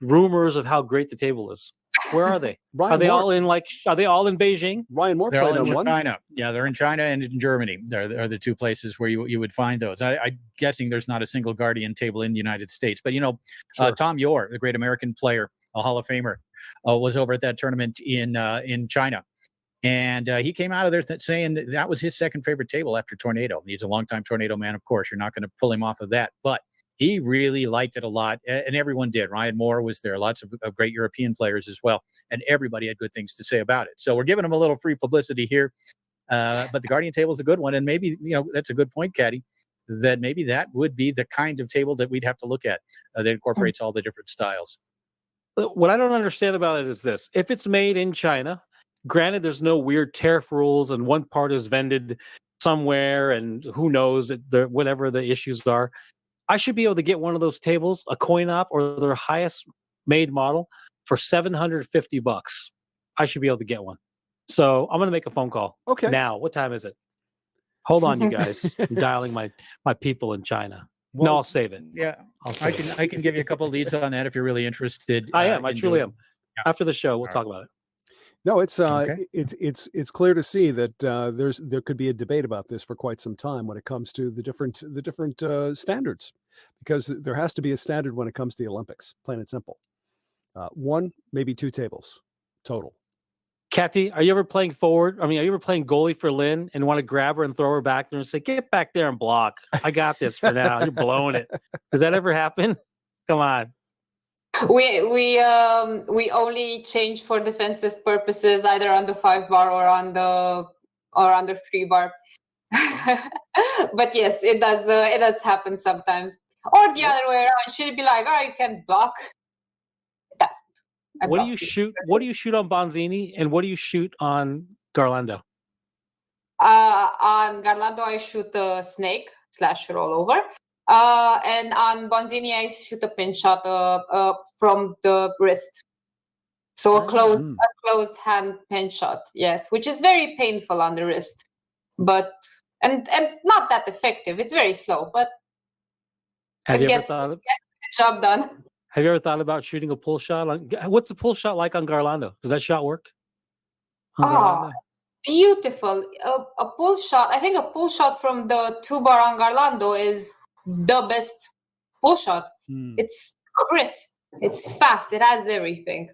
rumors of how great the table is. Where are they? Ryan Are they Moore. all in Are they all in Beijing? Ryan Moore They're played all on in one. China. Yeah, they're in China and in Germany. They're the two places where you would find those. I'm guessing there's not a single Guardian table in the United States. But, Sure. Tom Yor, the great American player, a Hall of Famer, was over at that tournament in China. And he came out of there saying that was his second favorite table after Tornado. He's a longtime Tornado man, of course. You're not going to pull him off of that. But he really liked it a lot, and everyone did. Ryan Moore was there. Lots of great European players as well, and everybody had good things to say about it. So we're giving him a little free publicity here. But the Guardian table is a good one, and maybe that's a good point, Cati, that maybe that would be the kind of table that we'd have to look at that incorporates all the different styles. What I don't understand about it is this: if it's made in China, granted, there's no weird tariff rules, and one part is vended somewhere, and who knows whatever the issues are. I should be able to get one of those tables, a coin op or their highest made model, for $750. I should be able to get one. So I'm going to make a phone call. Okay. Now, what time is it? Hold on, you guys. I'm dialing my people in China. Well, no, I'll save it. Yeah, I can give you a couple leads on that if you're really interested. I am. I truly am. Yeah. After the show, we'll talk about it. No, it's clear to see that there could be a debate about this for quite some time when it comes to the different standards, because there has to be a standard when it comes to the Olympics, plain and simple. One, maybe two tables total. Cati, are you ever playing forward? Are you ever playing goalie for Linh and want to grab her and throw her back there and say, "Get back there and block. I got this for now." You're blowing it. Does that ever happen? Come on. We only change for defensive purposes, either on the 5-bar or on the 3-bar. But yes, it does happen sometimes. Or the other way around, she'd be like, "Oh, you can't block." It doesn't. What do you shoot? What do you shoot on Bonzini, and what do you shoot on Garlando? On Garlando, I shoot a snake / rollover. And on Bonzini, I shoot a pin shot from the wrist. So a closed hand pin shot, yes, which is very painful on the wrist, but and not that effective. It's very slow, but it gets the job done. Have you ever thought about shooting a pull shot? What's the pull shot like on Garlando? Does that shot work? Beautiful. A pull shot. I think a pull shot from the 2-bar on Garlando is the best pull shot. It's crisp. It's fast. It has everything.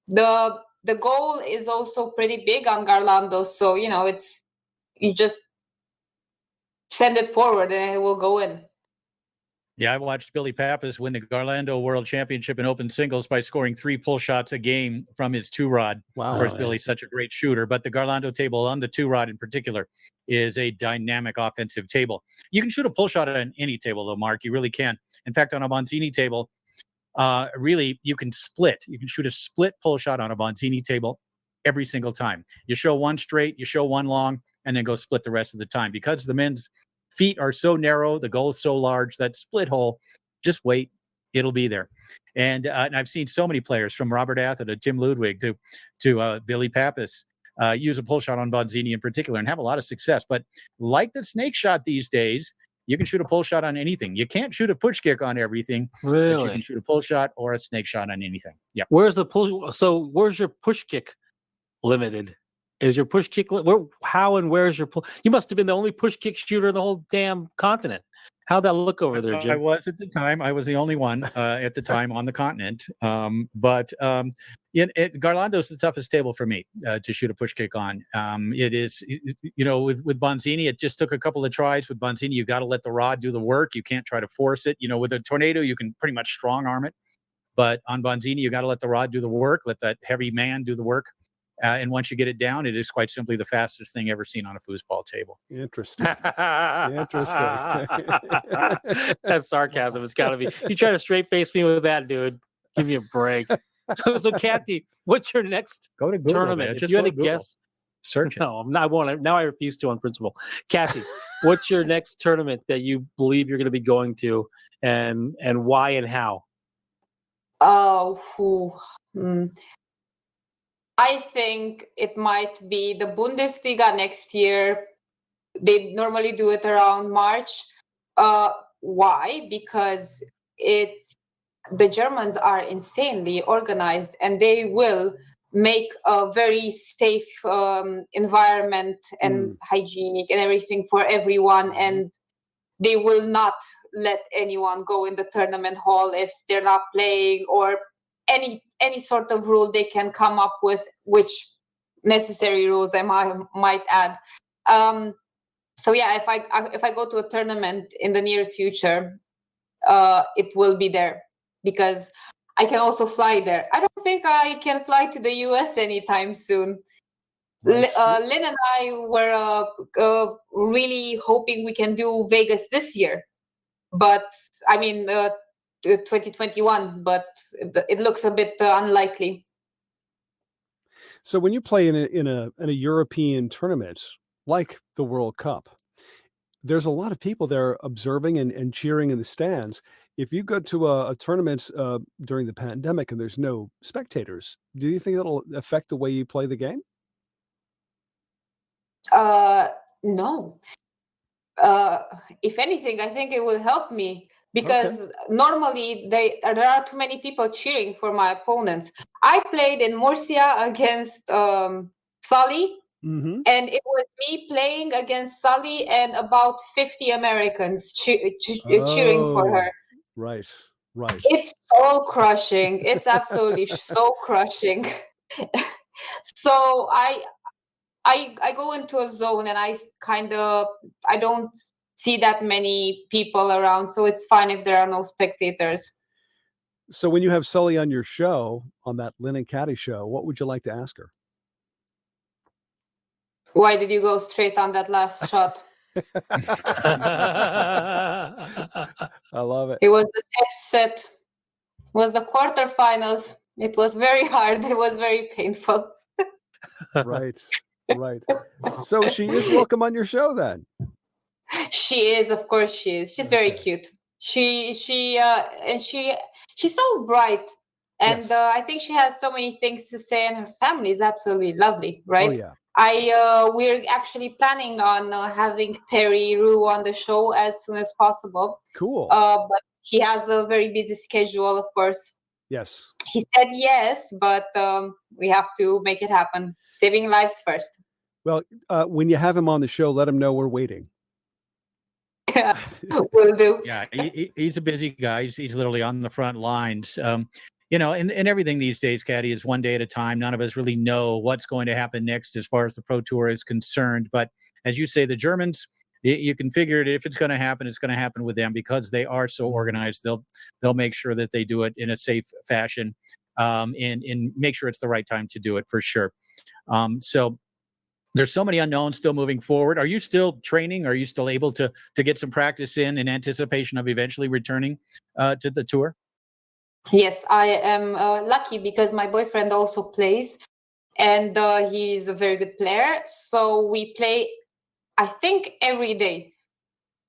The goal is also pretty big on Garlando, so you just send it forward and it will go in. Yeah, I watched Billy Pappas win the Garlando World Championship in open singles by scoring 3 pull shots a game from his 2-rod. Wow. Of course, Billy's such a great shooter, but the Garlando table on the 2-rod in particular is a dynamic offensive table. You can shoot a pull shot on any table, though, Mark. You really can. In fact, on a Bonzini table, really, you can split. You can shoot a split pull shot on a Bonzini table every single time. You show one straight, you show one long, and then go split the rest of the time. Because the men's feet are so narrow, the goal is so large, that split hole, just wait, it'll be there. And I've seen so many players, from Robert Atha to Tim Ludwig to Billy Pappas, use a pull shot on Bonzini in particular and have a lot of success. But like the snake shot these days, you can shoot a pull shot on anything. You can't shoot a push kick on everything. Really? But you can shoot a pull shot or a snake shot on anything. Yeah. Where's the pull? So where's your push kick limited? Is your push kick how and where's your pull? You must have been the only push kick shooter in the whole damn continent. How'd that look over there, Jim? I was at the time. I was the only one at the time on the continent. But Garlando's the toughest table for me to shoot a push kick on. It is, with Bonzini, it just took a couple of tries. With Bonzini, you got to let the rod do the work. You can't try to force it. With a Tornado, you can pretty much strong arm it. But on Bonzini, you got to let the rod do the work, let that heavy man do the work. And once you get it down, it is quite simply the fastest thing ever seen on a foosball table. Interesting. That's sarcasm. It's got to be. You try to straight face me with that, dude. Give me a break. So Cati, what's your next go to Google, tournament? Man. If you had to guess, search it. No, I won't. Now I refuse to on principle. Cati, what's your next tournament that you believe you're going to be going to, and why and how? I think it might be the Bundesliga next year. They normally do it around March. Why? Because it's the Germans are insanely organized, and they will make a very safe environment and hygienic and everything for everyone, and they will not let anyone go in the tournament hall if they're not playing, or any sort of rule they can come up with, which necessary rules I might add. So yeah, if I go to a tournament in the near future, it will be there, because I can also fly there. I don't think I can fly to the US anytime soon. Lynn and I were really hoping we can do Vegas this year, but I mean 2021, but it looks a bit unlikely. So when you play in a European tournament like the World Cup, there's a lot of people there observing and cheering in the stands. If you go to a tournament during the pandemic and there's no spectators, do you think that'll affect the way you play the game? No. If anything, I think it will help me, because normally there are too many people cheering for my opponents. I played in Murcia against Sully, and it was me playing against Sully and about 50 Americans cheering for her. Right. It's soul crushing. It's absolutely soul crushing. So I go into a zone and I don't see that many people around, so it's fine if there are no spectators. So when you have Sully on your show, on that Lynn and Cati show, what would you like to ask her? Why did you go straight on that last shot? I love it. It was the next set. It was the quarterfinals. It was very hard. It was very painful. Right. So she is welcome on your show then. She is, of course she is. She's very cute. She's so bright, and I think she has so many things to say, and her family is absolutely lovely, right? Oh yeah. We're actually planning on having Terry Rue on the show as soon as possible. Cool. But he has a very busy schedule, of course. Yes. He said yes, but we have to make it happen. Saving lives first. Well, when you have him on the show, let him know we're waiting. Yeah, will do. Yeah, he's a busy guy. He's literally on the front lines. You know, and everything these days, Cati, is one day at a time. None of us really know what's going to happen next as far as the Pro Tour is concerned. But as you say, the Germans, you can figure it. If it's going to happen, it's going to happen with them, because they are so organized. They'll make sure that they do it in a safe fashion, and make sure it's the right time to do it, for sure. So there's so many unknowns still moving forward. Are you still training? Are you still able to get some practice in anticipation of eventually returning to the tour? Yes, I am lucky because my boyfriend also plays, and he's a very good player. So we play, I think, every day.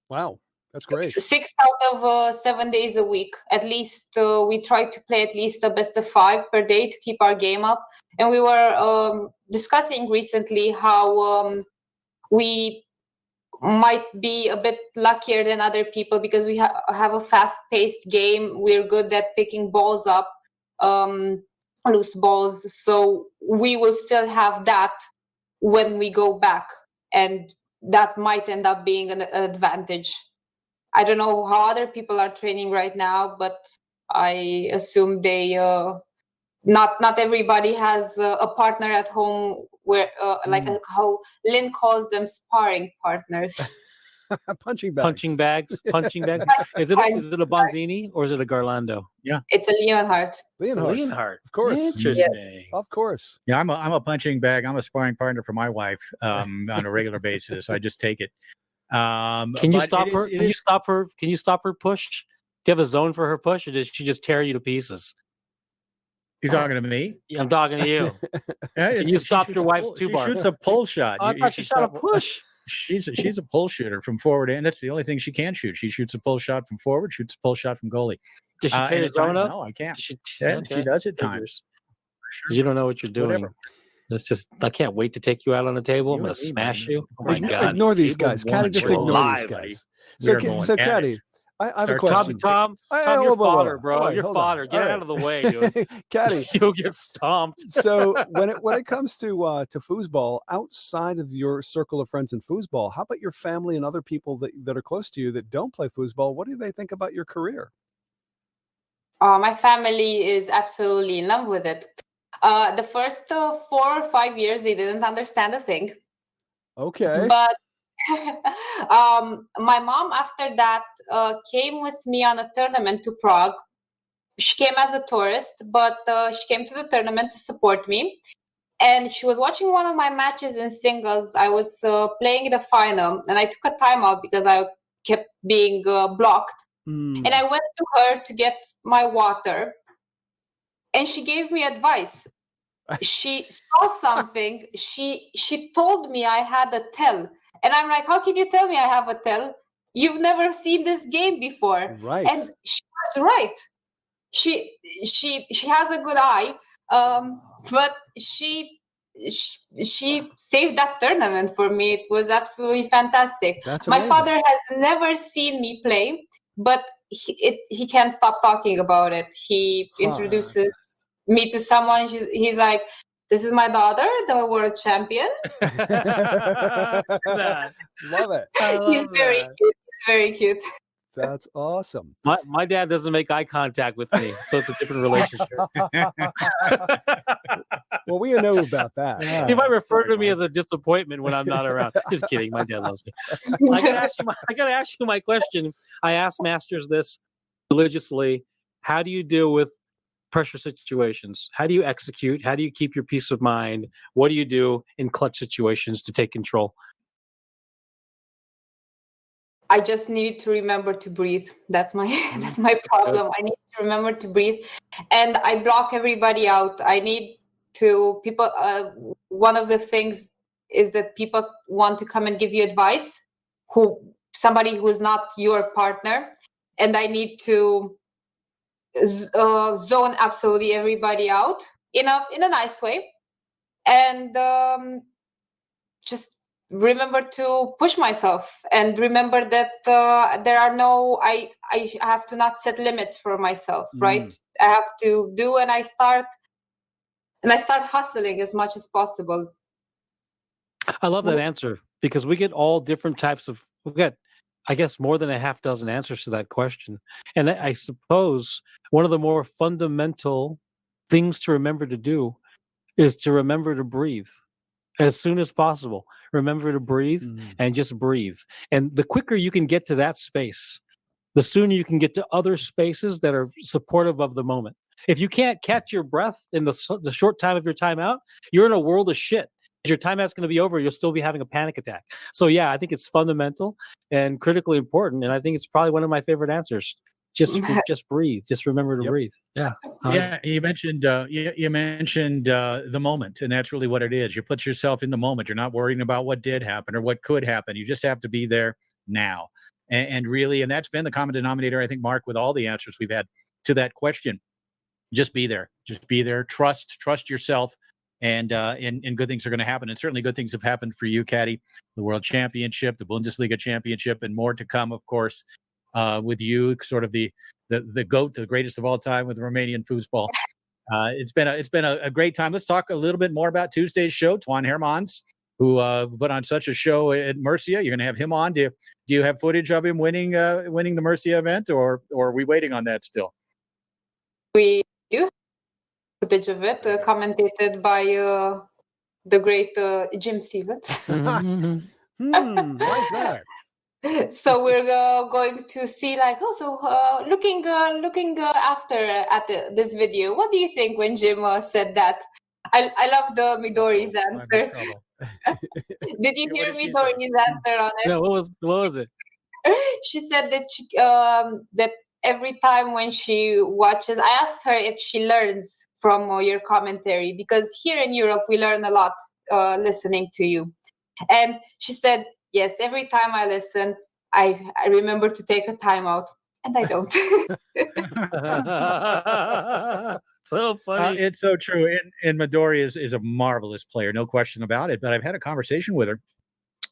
Wow, that's great. 6 out of 7 days a week. At least we try to play at least a best of 5 per day to keep our game up. And we were discussing recently how we might be a bit luckier than other people, because we have a fast-paced game. We're good at picking balls up, loose balls. So we will still have that when we go back, and that might end up being an advantage. I don't know how other people are training right now, but I assume they not everybody has a partner at home where how Lynn calls them sparring partners. Punching bags. Punching bags. Is it a Bonzini or is it a Garlando? Yeah, it's a Leonhart. Leonhart, of course. Interesting. Yeah. Of course. Yeah, I'm a punching bag. I'm a sparring partner for my wife on a regular basis. I just take it. Can you stop her? Can you stop her? Can you stop her push? Do you have a zone for her push, or does she just tear you to pieces? You're talking to me? Yeah, I'm talking to you. Can you stop your wife's two-bar? She shoots a pull shot. I thought she shot a push. She's a pull shooter from forward, and that's the only thing she can shoot. She shoots a pull shot from forward, shoots a pull shot from goalie. Does she tear the zone up? No, I can't. She does at times. You don't know what you're doing. Whatever. That's just, I can't wait to take you out on the table. I'm going to smash you. Oh my God. Ignore these guys. Cati, just ignore these guys. So Cati, I have a question. Tom, you're fodder, bro. You're fodder. Get out of the way, dude. Cati, you'll get stomped. So when it comes to foosball, outside of your circle of friends in foosball, how about your family and other people that are close to you that don't play foosball? What do they think about your career? My family is absolutely in love with it. The first 4 or 5 years, they didn't understand a thing. Okay. But my mom, after that, came with me on a tournament to Prague. She came as a tourist, but she came to the tournament to support me. And she was watching one of my matches in singles. I was playing the final, and I took a timeout because I kept being blocked. And I went to her to get my water, and she gave me advice. She saw something. She told me I had a tell. And I'm like, how can you tell me I have a tell? You've never seen this game before. Right. And she was right. She has a good eye. But she saved that tournament for me. It was absolutely fantastic. That's my amazing. Father has never seen me play, but he can't stop talking about it. He introduces me to someone. He's like, this is my daughter, the world champion. Love it. He's very cute. He's very cute. That's awesome. My dad doesn't make eye contact with me, so it's a different relationship. Well, we know about that. He might refer to me as a disappointment when I'm not around. Just kidding. My dad loves me. I gotta ask you my question. I ask masters this religiously. How do you deal with pressure situations? How do you execute? How do you keep your peace of mind? What do you do in clutch situations to take control? I just need to remember to breathe. That's my problem. I need to remember to breathe, and I block everybody out. I need to people. One of the things is that people want to come and give you advice, somebody who is not your partner, and I need to zone absolutely everybody out in a nice way, and just remember to push myself and remember that there are no I have to not set limits for myself, right? I have to do, and I start hustling as much as possible. I love that answer, because we get all different types of, we've got, I guess, more than a half dozen answers to that question. And I suppose one of the more fundamental things to remember to do is to remember to breathe as soon as possible. Remember to breathe and just breathe. And the quicker you can get to that space, the sooner you can get to other spaces that are supportive of the moment. If you can't catch your breath in the short time of your timeout, you're in a world of shit. Your timeout's going to be over. You'll still be having a panic attack. So yeah, I think it's fundamental and critically important. And I think it's probably one of my favorite answers. Just breathe. Just remember to breathe. Yeah. Yeah. You mentioned the moment, and that's really what it is. You put yourself in the moment. You're not worrying about what did happen or what could happen. You just have to be there now. And really, and that's been the common denominator, I think, Mark, with all the answers we've had to that question. Just be there. Just be there. Trust yourself. And good things are going to happen. And certainly good things have happened for you, Cati. The World Championship, the Bundesliga Championship, and more to come, of course, with you, sort of the GOAT, the greatest of all time with Romanian foosball. It's been a great time. Let's talk a little bit more about Tuesday's show. Twan Hermans, who put on such a show at Murcia. You're going to have him on. Do you have footage of him winning the Murcia event, or are we waiting on that still? We do. Footage of it, commentated by the great Jim Stevens. Why is that? So we're going to see, like, looking after at this video. What do you think when Jim said that? I love the Midori's answer. Did you hear Midori's answer on it? No, what was it? She said that that every time when she watches, I asked her if she learns from your commentary, because here in Europe we learn a lot listening to you. And she said, yes, every time I listen, I remember to take a timeout, and I don't. So funny. It's so true. And Midori is a marvelous player, no question about it. But I've had a conversation with her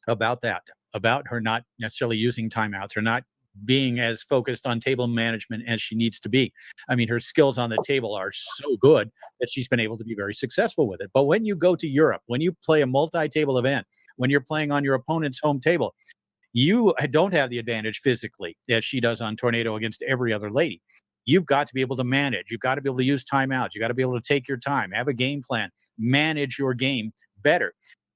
about that, about her not necessarily using timeouts or not being as focused on table management as she needs to be. I mean, her skills on the table are so good that she's been able to be very successful with it. But when you go to Europe, when you play a multi-table event, when you're playing on your opponent's home table, you don't have the advantage physically as she does on Tornado against every other lady. You've got to be able to manage. You've got to be able to use timeouts. You've got to be able to take your time, have a game plan, manage your game better.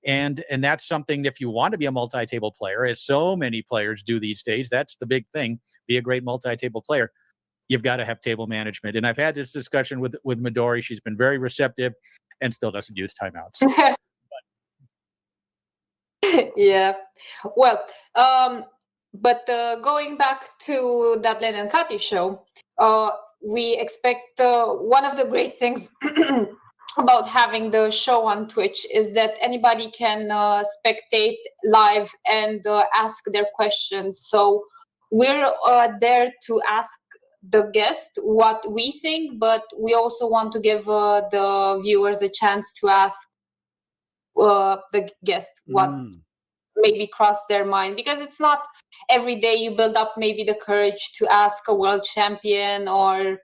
And that's something, if you want to be a multi-table player, as so many players do these days, that's the big thing. Be a great multi-table player. You've got to have table management. And I've had this discussion with Midori. She's been very receptive and still doesn't use timeouts. Yeah. Well, but going back to that Len and Cati show, we expect one of the great things about having the show on Twitch is that anybody can spectate live and ask their questions. So we're there to ask the guest what we think, but we also want to give the viewers a chance to ask the guest what maybe crossed their mind, because it's not every day you build up maybe the courage to ask a world champion or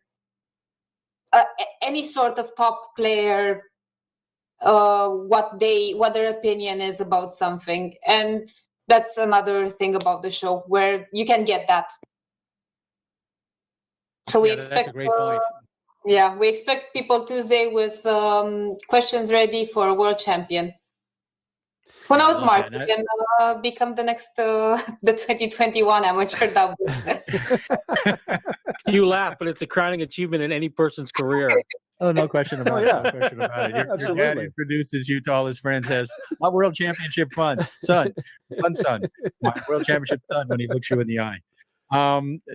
any sort of top player what their opinion is about something. And that's another thing about the show where you can get that. So we expect that's a great point. Yeah, we expect people Tuesday with questions ready for a world champion. Who knows, Mark? You can become the next the 2021 amateur double. You laugh, but it's a crowning achievement in any person's career. Oh, no question about it. No question about it. Your dad introduces you to all his friends as my world championship fun son, my world championship son when he looks you in the eye.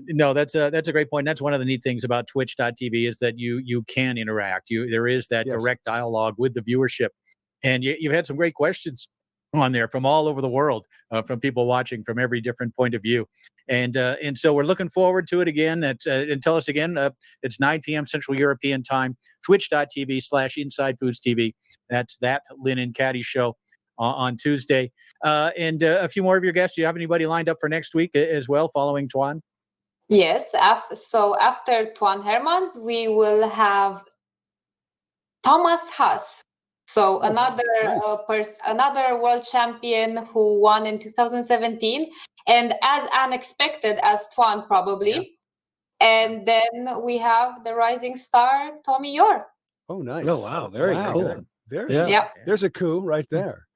No, that's a great point. That's one of the neat things about Twitch.tv is that you can interact. There is that direct dialogue with the viewership, and you've had some great questions on there from all over the world, from people watching from every different point of view. And so we're looking forward to it again. And tell us again, it's 9 p.m. Central European time, twitch.tv/InsideFoos TV. That's that Lynn and Cati show on Tuesday. And a few more of your guests. Do you have anybody lined up for next week as well, following Tran? Yes. So after Twan Hermans, we will have Thomas Haas. So another world champion who won in 2017, and as unexpected as Twan probably. Yeah. And then we have the rising star Tommy Yor. Oh, nice! Oh, wow, very cool. There's a coup right there.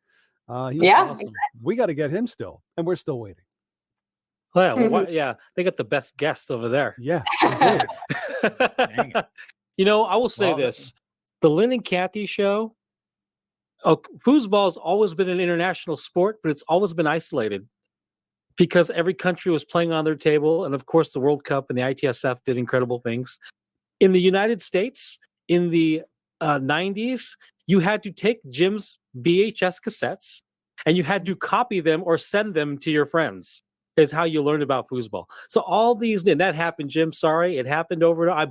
He's awesome. Exactly. We got to get him still, and we're still waiting. Well, they got the best guests over there. Yeah, they do. Dang it. I will say this: the Lynn and Cati show. Foosball has always been an international sport, but it's always been isolated because every country was playing on their table. And of course, the World Cup and the ITSF did incredible things. In the United States, in the 90s, you had to take Jim's VHS cassettes and you had to copy them or send them to your friends. Is how you learned about foosball. So all these, and that happened, Jim. Sorry, it happened over. I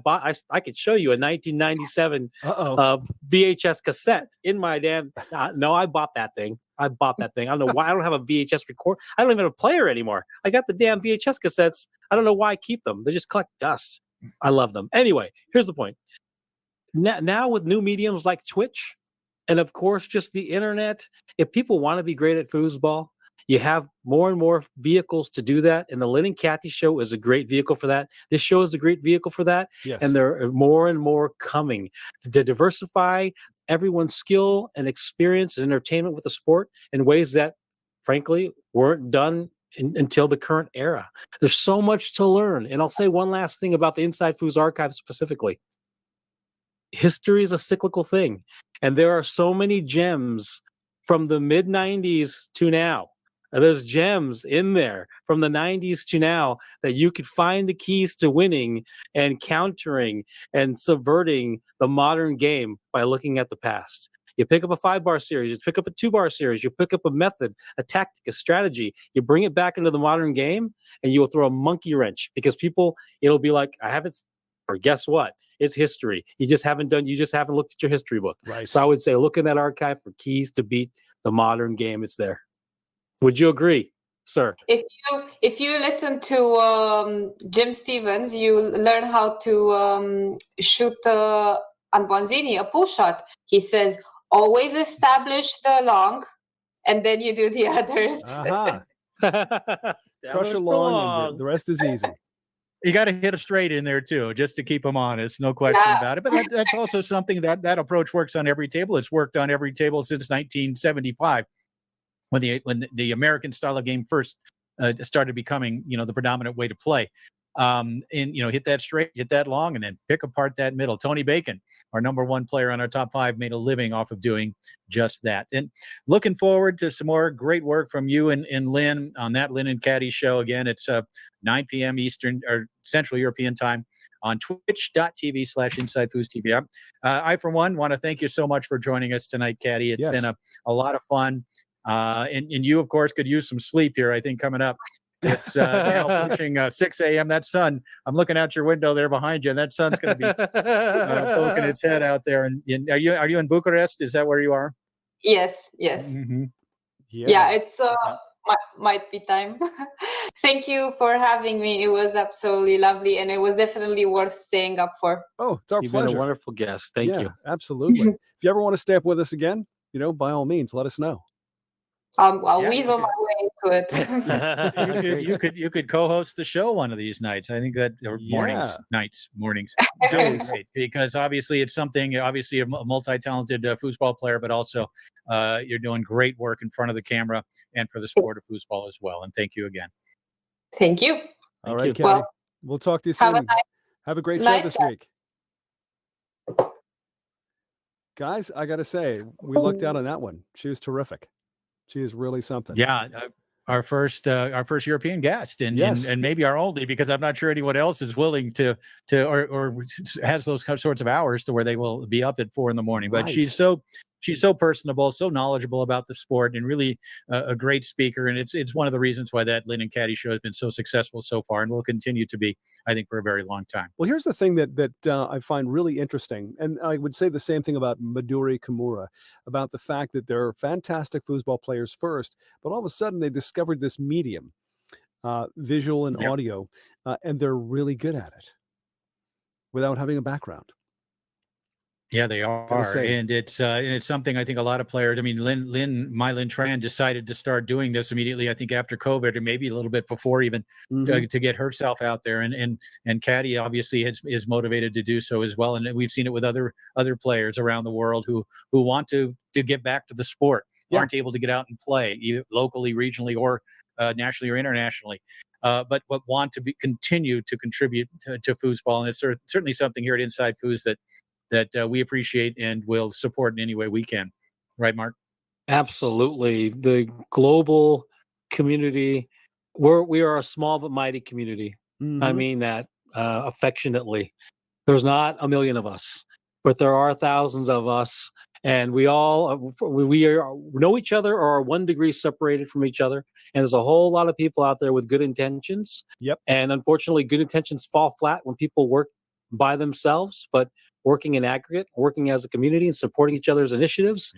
could show you a 1997 VHS cassette in my damn. No, I bought that thing. I don't know why I don't have a VHS record. I don't even have a player anymore. I got the damn VHS cassettes. I don't know why I keep them. They just collect dust. I love them. Anyway, here's the point. Now with new mediums like Twitch, and of course just the internet, if people want to be great at foosball, you have more and more vehicles to do that, and the Lynn and Cati show is a great vehicle for that. This show is a great vehicle for that, and there are more and more coming to diversify everyone's skill and experience and entertainment with the sport in ways that, frankly, weren't done until the current era. There's so much to learn, and I'll say one last thing about the InsideFoos archive specifically. History is a cyclical thing, and there are so many gems from the mid-90s to now. And there's gems in there from the 90s to now that you could find the keys to winning and countering and subverting the modern game by looking at the past. You pick up a 5-bar series, you pick up a 2-bar series, you pick up a method, a tactic, a strategy, you bring it back into the modern game, and you will throw a monkey wrench because it'll be like, I haven't, or guess what? It's history. You just haven't looked at your history book. Right. So I would say look in that archive for keys to beat the modern game. It's there. Would you agree, sir. If you listen to Jim Stevens, you learn how to shoot on Bonzini a pull shot. He says always establish the long, and then you do the others. Crush along, and the rest is easy. You got to hit a straight in there too, just to keep them honest. No question about it. But that's also something that approach works on every table. It's worked on every table since 1975, when the American style of game first started becoming, the predominant way to play. And hit that straight, hit that long, and then pick apart that middle. Tony Bacon, our number one player on our top 5, made a living off of doing just that. And looking forward to some more great work from you and Lynn on that Lynn and Cati show. Again, it's 9 p.m. Eastern or Central European time on twitch.tv/InsideFoos TV. I, for one, want to thank you so much for joining us tonight, Cati. It's been a lot of fun. And you, of course, could use some sleep here, I think, coming up. It's now pushing 6 a.m. That sun, I'm looking out your window there behind you, and that sun's going to be poking its head out there. And are you in Bucharest? Is that where you are? Yes. Mm-hmm. Yeah, it's might be time. Thank you for having me. It was absolutely lovely, and it was definitely worth staying up for. Oh, it's our You've pleasure. been a wonderful guest. Thank you. Absolutely. If you ever want to stay up with us again, by all means, let us know. I'll weasel my way into it. you could co-host the show one of these nights. I think that mornings. Days. Because obviously it's something. Obviously a multi-talented foosball player, but also you're doing great work in front of the camera and for the sport of foosball as well. And thank you again. Thank you. All right, Cati. We'll talk to you soon. Have a great show this week. Guys, I got to say, we lucked out on that one. She was terrific. She is really something. Yeah, our first European guest, and maybe our only, because I'm not sure anyone else is willing to or has those sorts of hours to where they will be up at 4 a.m. But she's so personable, so knowledgeable about the sport, and really a great speaker. And it's one of the reasons why that Lynn and Cati show has been so successful so far, and will continue to be, I think, for a very long time. Well, here's the thing that I find really interesting, and I would say the same thing about Midori Kimura, about the fact that they're fantastic foosball players first, but all of a sudden they discovered this medium, visual and audio, and they're really good at it without having a background. Yeah, they are, and it's something I think a lot of players. I mean, Lynn Tran decided to start doing this immediately. I think after COVID, or maybe a little bit before even, to get herself out there. And Cati obviously is motivated to do so as well. And we've seen it with other players around the world who want to get back to the sport, aren't able to get out and play either locally, regionally, or nationally or internationally. But want to continue to contribute to foosball, and it's certainly something here at InsideFoos that we appreciate and will support in any way we can. Right, Mark? Absolutely. The global community, we are a small but mighty community. I mean that affectionately. There's not a million of us, but there are thousands of us, and we all know each other or are 1 degree separated from each other. And there's a whole lot of people out there with good intentions. Yep. And unfortunately, good intentions fall flat when people work by themselves, but working in aggregate, working as a community and supporting each other's initiatives.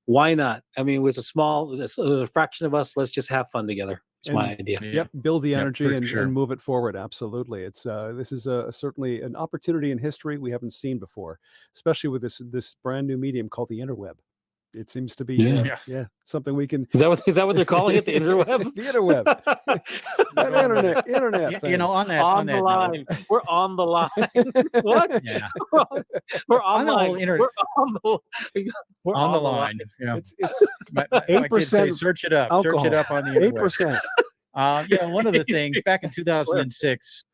Why not? I mean, with a fraction of us, let's just have fun together. It's my idea. Yep. Build the energy and move it forward. Absolutely. It's this is certainly an opportunity in history we haven't seen before, especially with this brand new medium called the interweb. It seems to be something we can. Is that what they're calling it? The interweb. The interweb. That internet thing. On the line. Note. We're on the line. What? Yeah. We're on the whole line. internet. We're on the line. Yeah. It's 8%. Search it up. Alcohol. Search it up on the internet. 8%. One of the things back in 2006.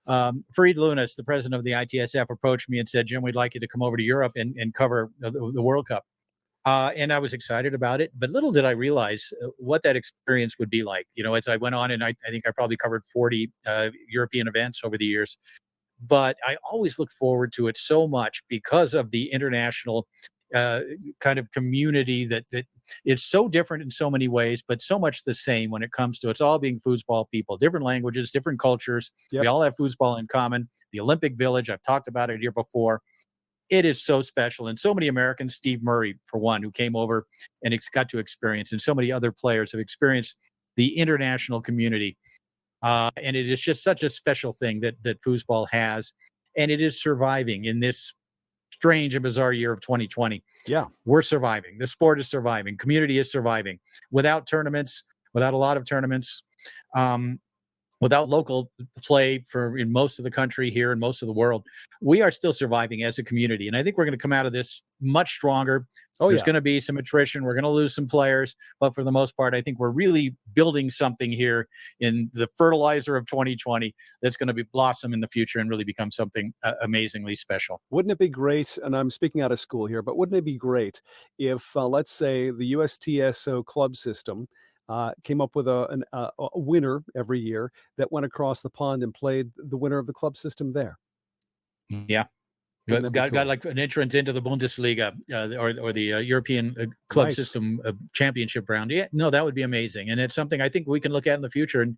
Fareed Lunas, the president of the ITSF, approached me and said, "Jim, we'd like you to come over to Europe and cover the World Cup." And I was excited about it, but little did I realize what that experience would be like. As I went on, and I think I probably covered 40 European events over the years, but I always looked forward to it so much because of the international kind of community that it's so different in so many ways, but so much the same when it comes to it's all being foosball people, different languages, different cultures. Yep. We all have foosball in common. The Olympic Village, I've talked about it here before. It is so special. And so many Americans, Steve Murray, for one, who came over and got to experience, and so many other players have experienced the international community. And it is just such a special thing that foosball has, and it is surviving in this strange and bizarre year of 2020. Yeah, we're surviving. The sport is surviving. Community is surviving. Without tournaments, without a lot of tournaments, without local play in most of the country here and most of the world, we are still surviving as a community. And I think we're going to come out of this much stronger. There's going to be some attrition. We're going to lose some players. But for the most part, I think we're really building something here in the fertilizer of 2020 that's going to blossom in the future and really become something amazingly special. Wouldn't it be great, and I'm speaking out of school here, but wouldn't it be great if, let's say, the USTSO club system came up with a winner every year that went across the pond and played the winner of the club system there? Yeah. Got like an entrance into the Bundesliga or the European club system championship round. Yeah, no, that would be amazing. And it's something I think we can look at in the future and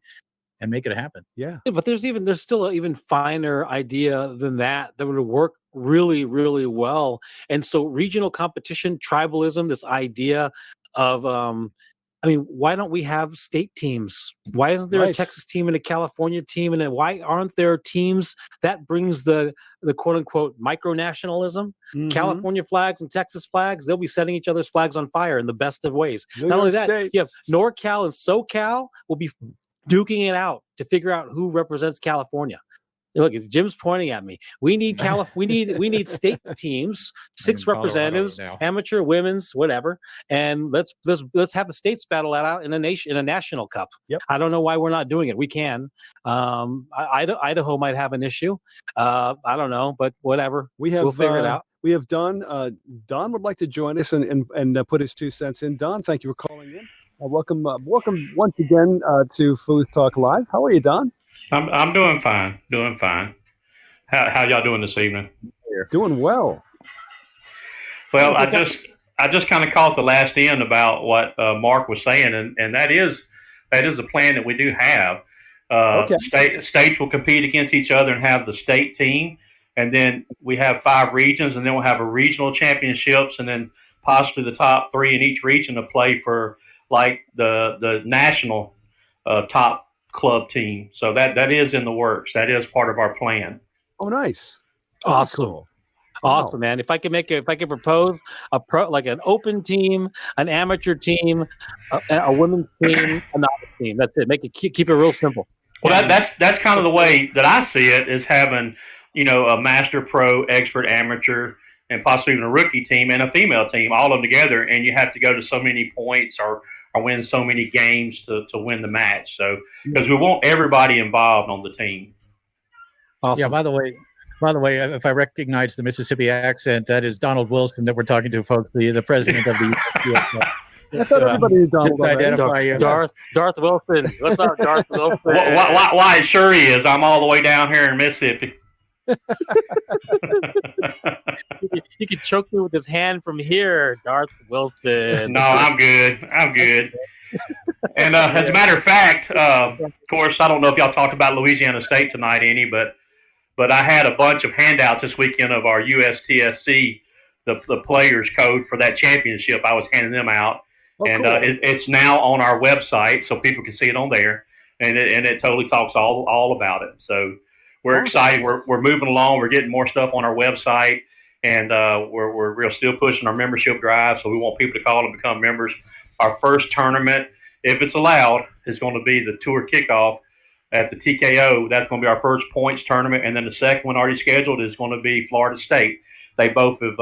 make it happen. Yeah. But there's still an even finer idea than that would work really, really well. And so regional competition, tribalism, this idea of why don't we have state teams? Why isn't there a Texas team and a California team? And then why aren't there teams that brings the quote unquote micronationalism? Mm-hmm. California flags and Texas flags, they'll be setting each other's flags on fire in the best of ways. Not only that, you have NorCal and SoCal will be duking it out to figure out who represents California. Look, Jim's pointing at me. We need we need state teams, 6 representatives, amateur, women's, whatever, and let's have the states battle that out in a national cup. Yep. I don't know why we're not doing it. We can. Idaho might have an issue. I don't know, but whatever. We'll figure it out. We have Don. Don would like to join us and put his 2 cents in. Don, thank you for calling in. Welcome once again to FoosTalk Live. How are you, Don? I'm doing fine. How y'all doing this evening? Doing well. Well, I just kind of caught the last end about what Mark was saying, and that is a plan that we do have. States will compete against each other and have the state team, and then we have 5 regions, and then we'll have a regional championships, and then possibly the top 3 in each region to play for like the national top club team. So that is in the works. That is part of our plan. Oh, nice. Awesome. Awesome, man. If I could propose like an open team, an amateur team, a women's team, a novice team. That's it. Keep it real simple. Well, that's kind of the way that I see it, is having, a master, pro, expert, amateur, and possibly even a rookie team and a female team, all of them together, and you have to go to so many points or win so many games to win the match. So, because we want everybody involved on the team. Awesome. Yeah. By the way, if I recognize the Mississippi accent, that is Donald Wilson that we're talking to, folks. The president of the. I thought everybody knew Donald. Darth Wilson. What's up, Darth Wilson? Why? Sure he is. I'm all the way down here in Mississippi. He could choke me with his hand from here, Darth Wilson. No, I'm good. And as a matter of fact, of course, I don't know if y'all talked about Louisiana State tonight, but I had a bunch of handouts this weekend of our USTSC, the players code for that championship. I was handing them out, and cool. It's now on our website, so people can see it on there, and it totally talks all about it. So we're excited. We're moving along. We're getting more stuff on our website, and we're still pushing our membership drive. So we want people to call and become members. Our first tournament, if it's allowed, is going to be the tour kickoff at the TKO. That's going to be our first points tournament, and then the second one already scheduled is going to be Florida State. They both have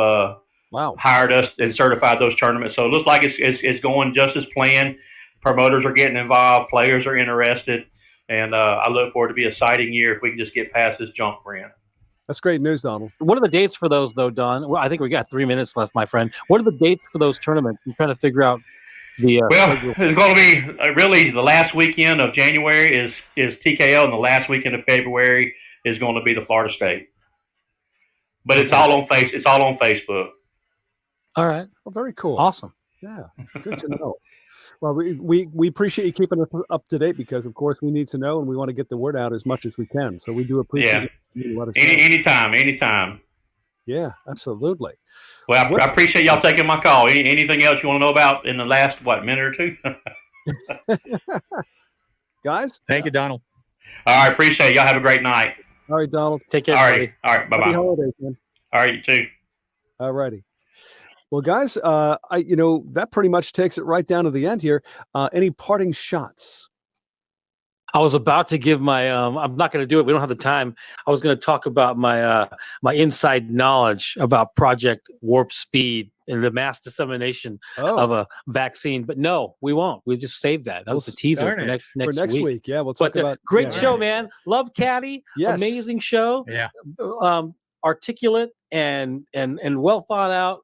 hired us and certified those tournaments. So it looks like it's going just as planned. Promoters are getting involved. Players are interested. And I look forward to be a exciting year if we can just get past this junk we're in. That's great news, Donald. What are the dates for those, though, Don? Well, I think we got 3 minutes left, my friend. What are the dates for those tournaments? I'm trying to figure out the. It's going to be really the last weekend of January is TKO, and the last weekend of February is going to be the Florida State. But it's all on Facebook. All right. Well, very cool. Awesome. Yeah. Good to know. Well, we appreciate you keeping us up to date, because, of course, we need to know and we want to get the word out as much as we can. So we do appreciate you. Let us know. Anytime. Yeah, absolutely. Well, I appreciate y'all taking my call. Anything else you want to know about in the last, minute or two? Guys? Thank you, Donald. All right, appreciate it. Y'all have a great night. All right, Donald. Take care, All buddy. right. All right. Bye-bye. Happy holidays, man. All right, you too. All righty. Well, guys, that pretty much takes it right down to the end here. Any parting shots? I was about to give my I'm not going to do it. We don't have the time. I was going to talk about my my inside knowledge about Project Warp Speed and the mass dissemination of a vaccine. But no, we won't. We'll just save that. That was the teaser for next week. Yeah, we'll talk about great show, man. Love Cati. Yes. Amazing show. Yeah. Articulate and well thought out.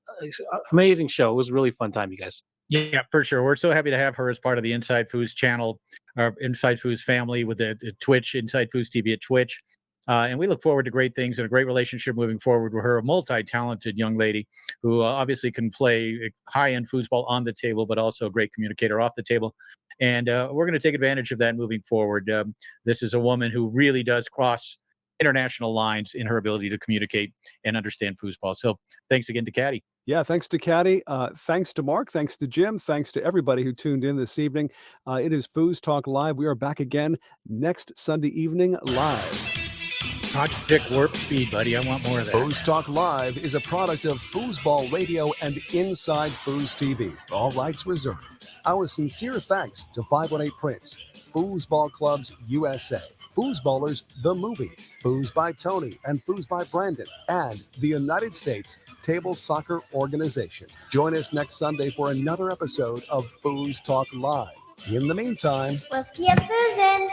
Amazing show. It was a really fun time, you guys. Yeah, for sure. We're so happy to have her as part of the InsideFoos channel, our InsideFoos family with the Twitch, InsideFoos TV at Twitch. And we look forward to great things and a great relationship moving forward with her, a multi-talented young lady who obviously can play high-end foosball on the table, but also a great communicator off the table. And we're going to take advantage of that moving forward. This is a woman who really does cross international lines in her ability to communicate and understand foosball. So thanks again to Cati. Yeah, thanks to Cati. Thanks to Mark. Thanks to Jim. Thanks to everybody who tuned in this evening. It is FoosTalk Live. We are back again next Sunday evening live. Project Warp Speed, buddy. I want more of that. FoosTalk Live is a product of Foosball Radio and InsideFoos TV. All rights reserved. Our sincere thanks to 518 Prince, Foosball Clubs USA, Foosballers The Movie, Foos by Tony and Foos by Brandon, and the United States Table Soccer Organization. Join us next Sunday for another episode of FoosTalk Live. In the meantime, we'll see you foozin'.